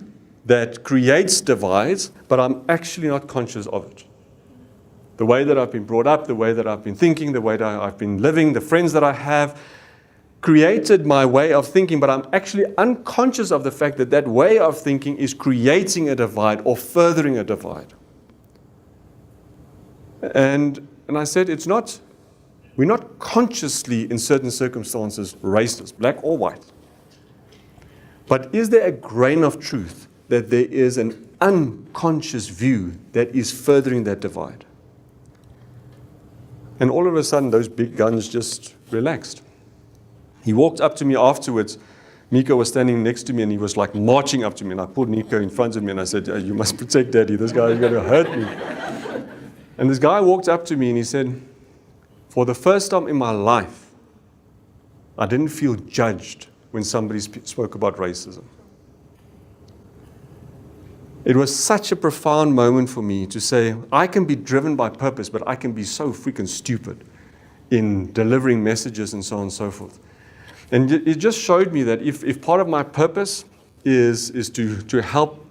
that creates divides, but I'm actually not conscious of it. The way that I've been brought up, the way that I've been thinking, the way that I've been living, the friends that I have, created my way of thinking, but I'm actually unconscious of the fact that that way of thinking is creating a divide or furthering a divide. And I said, we're not consciously in certain circumstances racist, black or white. But is there a grain of truth that there is an unconscious view that is furthering that divide? And all of a sudden, those big guns just relaxed. He walked up to me afterwards. Nico was standing next to me, and he was like marching up to me. And I pulled Nico in front of me, and I said, you must protect Daddy. This guy is going to hurt me. And this guy walked up to me, and he said, for the first time in my life, I didn't feel judged when somebody spoke about racism. It was such a profound moment for me to say, I can be driven by purpose, but I can be so freaking stupid in delivering messages and so on and so forth. And it just showed me that if part of my purpose is to help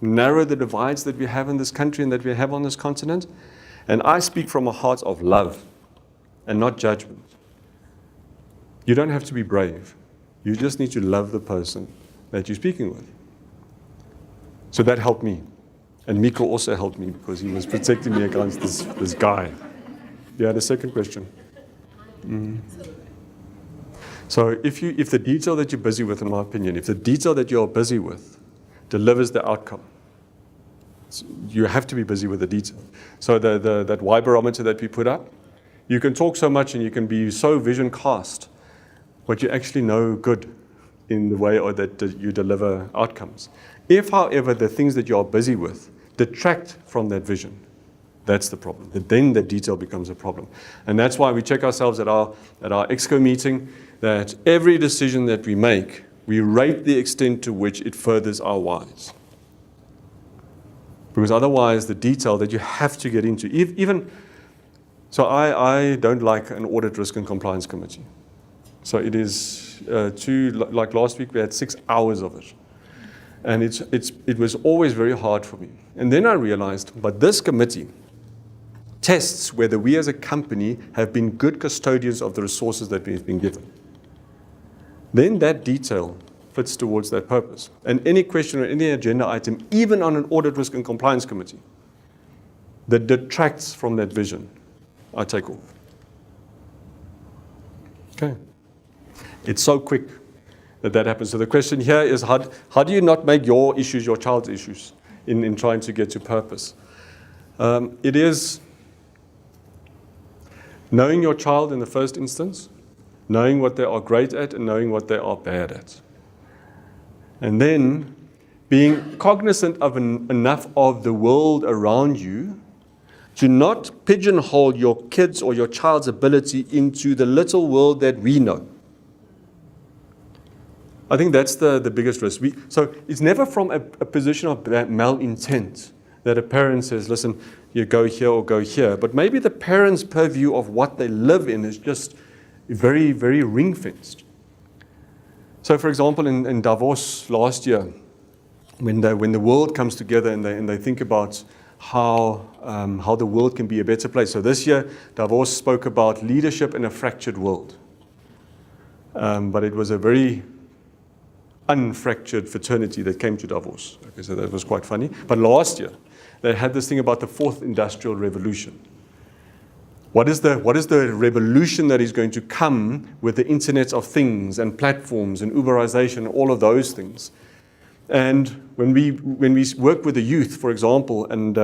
narrow the divides that we have in this country and that we have on this continent, and I speak from a heart of love and not judgment. You don't have to be brave. You just need to love the person that you're speaking with. So that helped me. And Miko also helped me because he was protecting me against this guy. You had a second question? So if the detail that you're busy with, in my opinion, if the detail that you're busy with delivers the outcome, you have to be busy with the detail. So that Y barometer that we put up, you can talk so much and you can be so vision cast, but you actually know good in the way or that you deliver outcomes. If, however, the things that you are busy with detract from that vision, that's the problem. Then the detail becomes a problem. And that's why we check ourselves at our EXCO meeting, that every decision that we make, we rate the extent to which it furthers our whys. Because otherwise, the detail that you have to get into, so I don't like an audit risk and compliance committee. So it is like last week we had 6 hours of it. And it was always very hard for me. And then I realized, but this committee tests whether we as a company have been good custodians of the resources that we've been given. Then that detail fits towards that purpose. And any question or any agenda item, even on an audit risk and compliance committee, that detracts from that vision, I take off. Okay. It's so quick that happens. So the question here is, how do you not make your issues your child's issues in trying to get to purpose? It is knowing your child in the first instance, knowing what they are great at and knowing what they are bad at. And then being cognizant of enough of the world around you to not pigeonhole your kids or your child's ability into the little world that we know. I think that's the biggest risk. So it's never from a position of malintent that a parent says, listen, you go here or go here. But maybe the parent's purview of what they live in is just very, very ring-fenced. So for example, in Davos last year, when the world comes together and they think about how the world can be a better place. So this year, Davos spoke about leadership in a fractured world. But it was a very unfractured fraternity that came to Davos. Okay, so that was quite funny. But last year, they had this thing about the fourth industrial revolution. What is the revolution that is going to come with the Internet of Things and platforms and Uberization, all of those things? And when we work with the youth, for example, and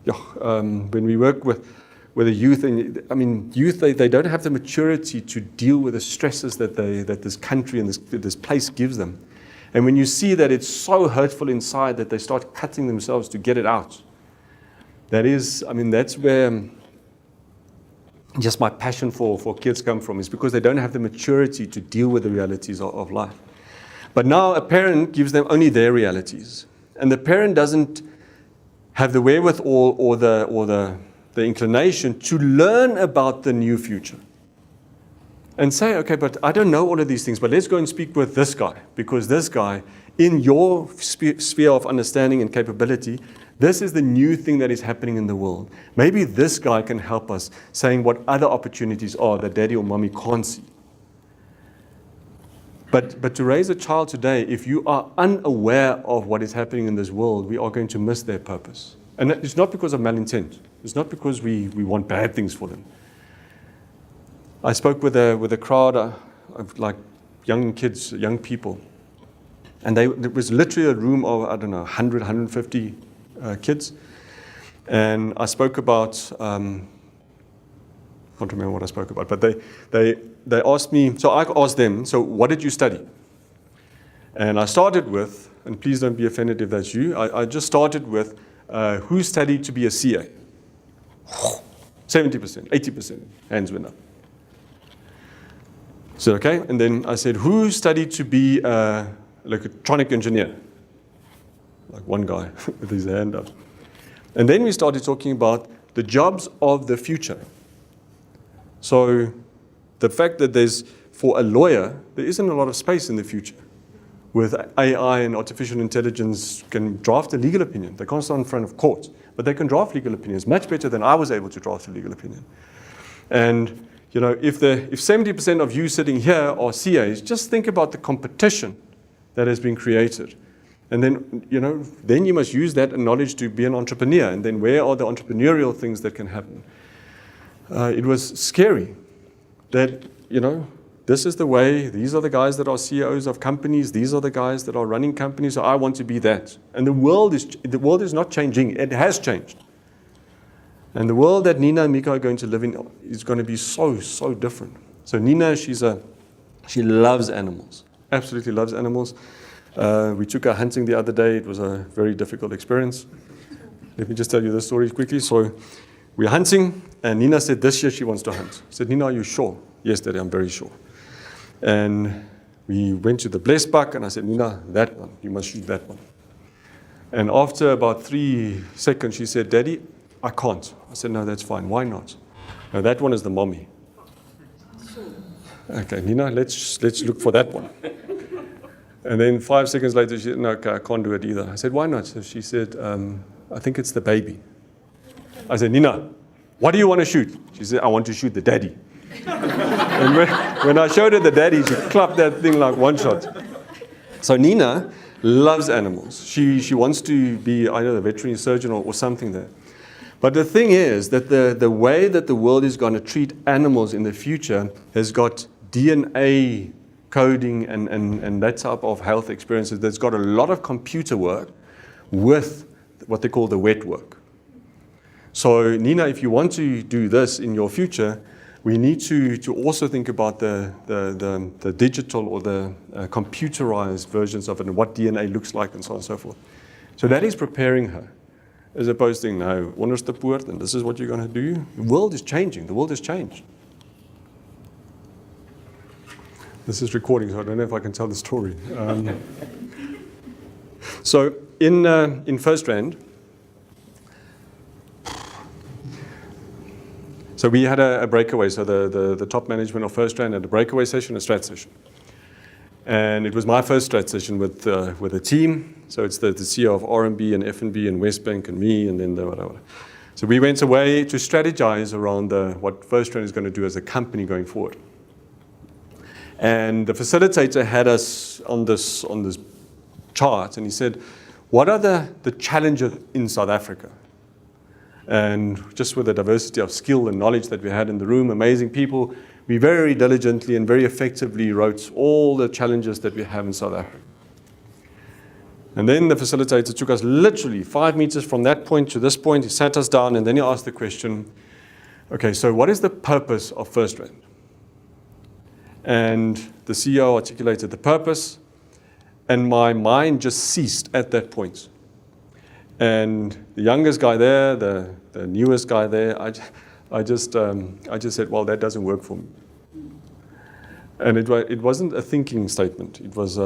when we work with the youth, and I mean, youth, they don't have the maturity to deal with the stresses that this country and this place gives them. And when you see that it's so hurtful inside that they start cutting themselves to get it out, that's where just my passion for kids come from, is because they don't have the maturity to deal with the realities of life. But now a parent gives them only their realities, and the parent doesn't have the wherewithal or the inclination to learn about the new future. and say, okay, but I don't know all of these things, but let's go and speak with this guy, because this guy, in your sphere of understanding and capability, this is the new thing that is happening in the world. Maybe this guy can help us saying what other opportunities are that daddy or mommy can't see. But to raise a child today, if you are unaware of what is happening in this world, we are going to miss their purpose. And it's not because of malintent. It's not because we want bad things for them. I spoke with a crowd of like young kids, young people. And it was literally a room of, 100, 150 kids. And I spoke about, I can't remember what I spoke about, but they asked me, so I asked them, so what did you study? And I started with, and please don't be offended if that's you, I just started with, who studied to be a CA? 70%, 80%, hands went up. So, okay, and then I said, who studied to be an electronic engineer? Like one guy with his hand up. And then we started talking about the jobs of the future. So the fact that for a lawyer, there isn't a lot of space in the future. With AI and artificial intelligence can draft a legal opinion. They can't stand in front of court, but they can draft legal opinions much better than I was able to draft a legal opinion. And if 70% of you sitting here are CAs, just think about the competition that has been created. And then, then you must use that knowledge to be an entrepreneur. And then where are the entrepreneurial things that can happen? It was scary that, this is the way, these are the guys that are CEOs of companies, these are the guys that are running companies, so I want to be that. And the world is not changing, it has changed. And the world that Nina and Mika are going to live in is going to be so, so different. So Nina, she loves animals, absolutely loves animals. We took her hunting the other day. It was a very difficult experience. Let me just tell you this story quickly. So we're hunting, and Nina said this year she wants to hunt. I said, Nina, are you sure? Yes, Daddy, I'm very sure. And we went to the blessed buck, and I said, Nina, that one, you must shoot that one. And after about 3 seconds, she said, Daddy, I can't. I said, no, that's fine. Why not? No, that one is the mommy. Okay, Nina, let's look for that one. And then 5 seconds later, she said, no, okay, I can't do it either. I said, why not? So she said, I think it's the baby. I said, Nina, what do you want to shoot? She said, I want to shoot the daddy. And when I showed her the daddy, she clapped that thing like one shot. So Nina loves animals. She wants to be either a veterinary surgeon or something there. But the thing is that the way that the world is going to treat animals in the future has got DNA coding and that type of health experiences that's got a lot of computer work with what they call the wet work. So Nina, if you want to do this in your future, we need to also think about the digital or the computerized versions of it and what DNA looks like and so on and so forth. So that is preparing her. As opposed to, no, wonders the poort, and this is what you're going to do. The world is changing. The world has changed. This is recording, so I don't know if I can tell the story. So in First Rand, so we had a breakaway. So the top management of First Rand had a breakaway session, a strat session. And it was my first strat session with a team. So it's the CEO of RMB and F&B and Westbank and me and then the whatever. So we went away to strategize around what First Rand is going to do as a company going forward. And the facilitator had us on this chart, and he said, what are the challenges in South Africa? And just with the diversity of skill and knowledge that we had in the room, amazing people, we very diligently and very effectively wrote all the challenges that we have in South Africa. And then the facilitator took us literally 5 meters from that point to this point. He sat us down, and then he asked the question, okay, so what is the purpose of First Rand? And the CEO articulated the purpose, and my mind just ceased at that point. And the youngest guy there, the newest guy there, I just said, well, that doesn't work for me. And it wasn't a thinking statement. It was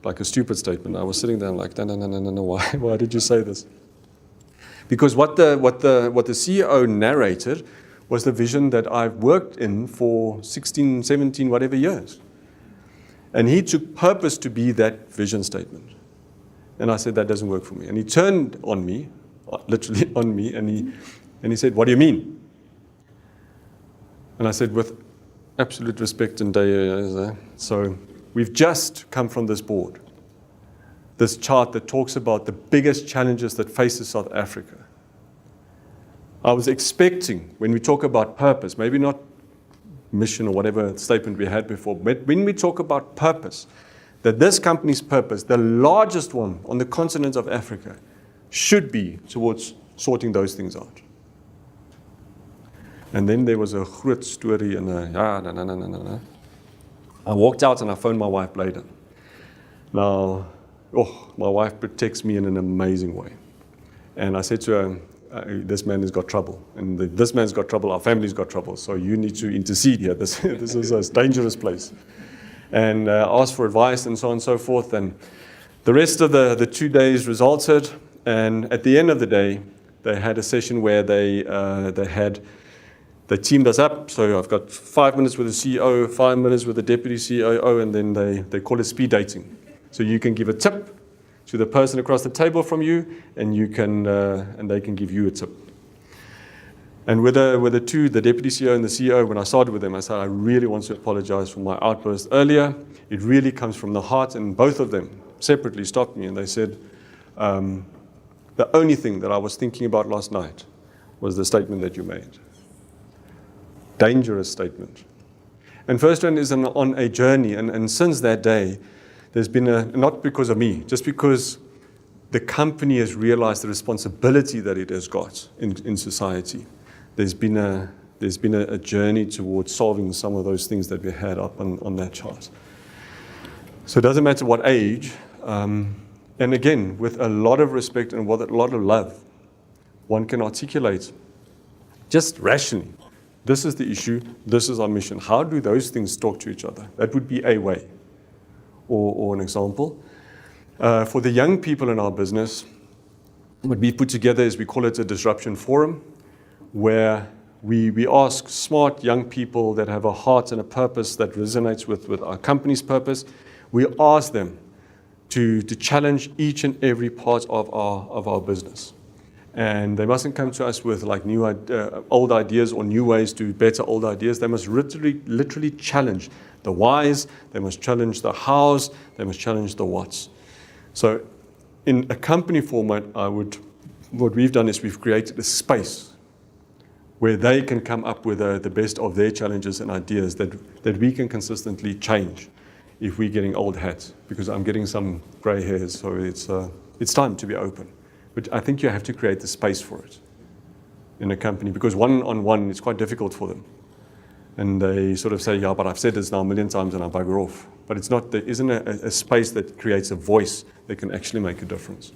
like a stupid statement. I was sitting there like, no, why did you say this? Because what the CEO narrated was the vision that I've worked in for 16, 17, whatever years. And he took purpose to be that vision statement. And I said, that doesn't work for me. And he turned on me, literally on me, and he said, what do you mean? And I said, with absolute respect and so we've just come from this board, this chart that talks about the biggest challenges that faces South Africa. I was expecting, when we talk about purpose, maybe not mission or whatever statement we had before, but when we talk about purpose, that this company's purpose, the largest one on the continent of Africa, should be towards sorting those things out. And then there was a groot story and I walked out and I phoned my wife later. Now, my wife protects me in an amazing way. And I said to her, this man has got trouble. And this man's got trouble, our family's got trouble. So you need to intercede here. This is a dangerous place. And asked for advice and so on and so forth. And the rest of the 2 days resulted. And at the end of the day, they had a session where they teamed us up. So I've got 5 minutes with the CEO, 5 minutes with the deputy CEO, and then they call it speed dating. So you can give a tip to the person across the table from you, and you can and they can give you a tip. And with the two, the deputy CEO and the CEO, when I started with them, I said, I really want to apologize for my outburst earlier. It really comes from the heart. And both of them separately stopped me and they said, the only thing that I was thinking about last night was the statement that you made. Dangerous statement. And First Rand is on a journey. And since that day, there's been not because of me, just because the company has realized the responsibility that it has got in society. There's been a journey towards solving some of those things that we had up on that chart. So it doesn't matter what age, and again, with a lot of respect and with a lot of love, one can articulate just rationally, this is the issue, this is our mission. How do those things talk to each other? That would be a way, or an example. For the young people in our business, what we put together is we call it a disruption forum, where we ask smart young people that have a heart and a purpose that resonates with our company's purpose. We ask them to challenge each and every part of our business. And they mustn't come to us with like old ideas or new ways to better old ideas. They must literally challenge the whys, they must challenge the hows, they must challenge the whats. So in a company format, what we've done is we've created a space where they can come up with the best of their challenges and ideas that we can consistently change if we're getting old hats, because I'm getting some gray hairs, so it's time to be open. But I think you have to create the space for it in a company, because one-on-one it's quite difficult for them. And they sort of say, yeah, but I've said this now a million times and I bugger off. But it's not, there isn't a space that creates a voice that can actually make a difference.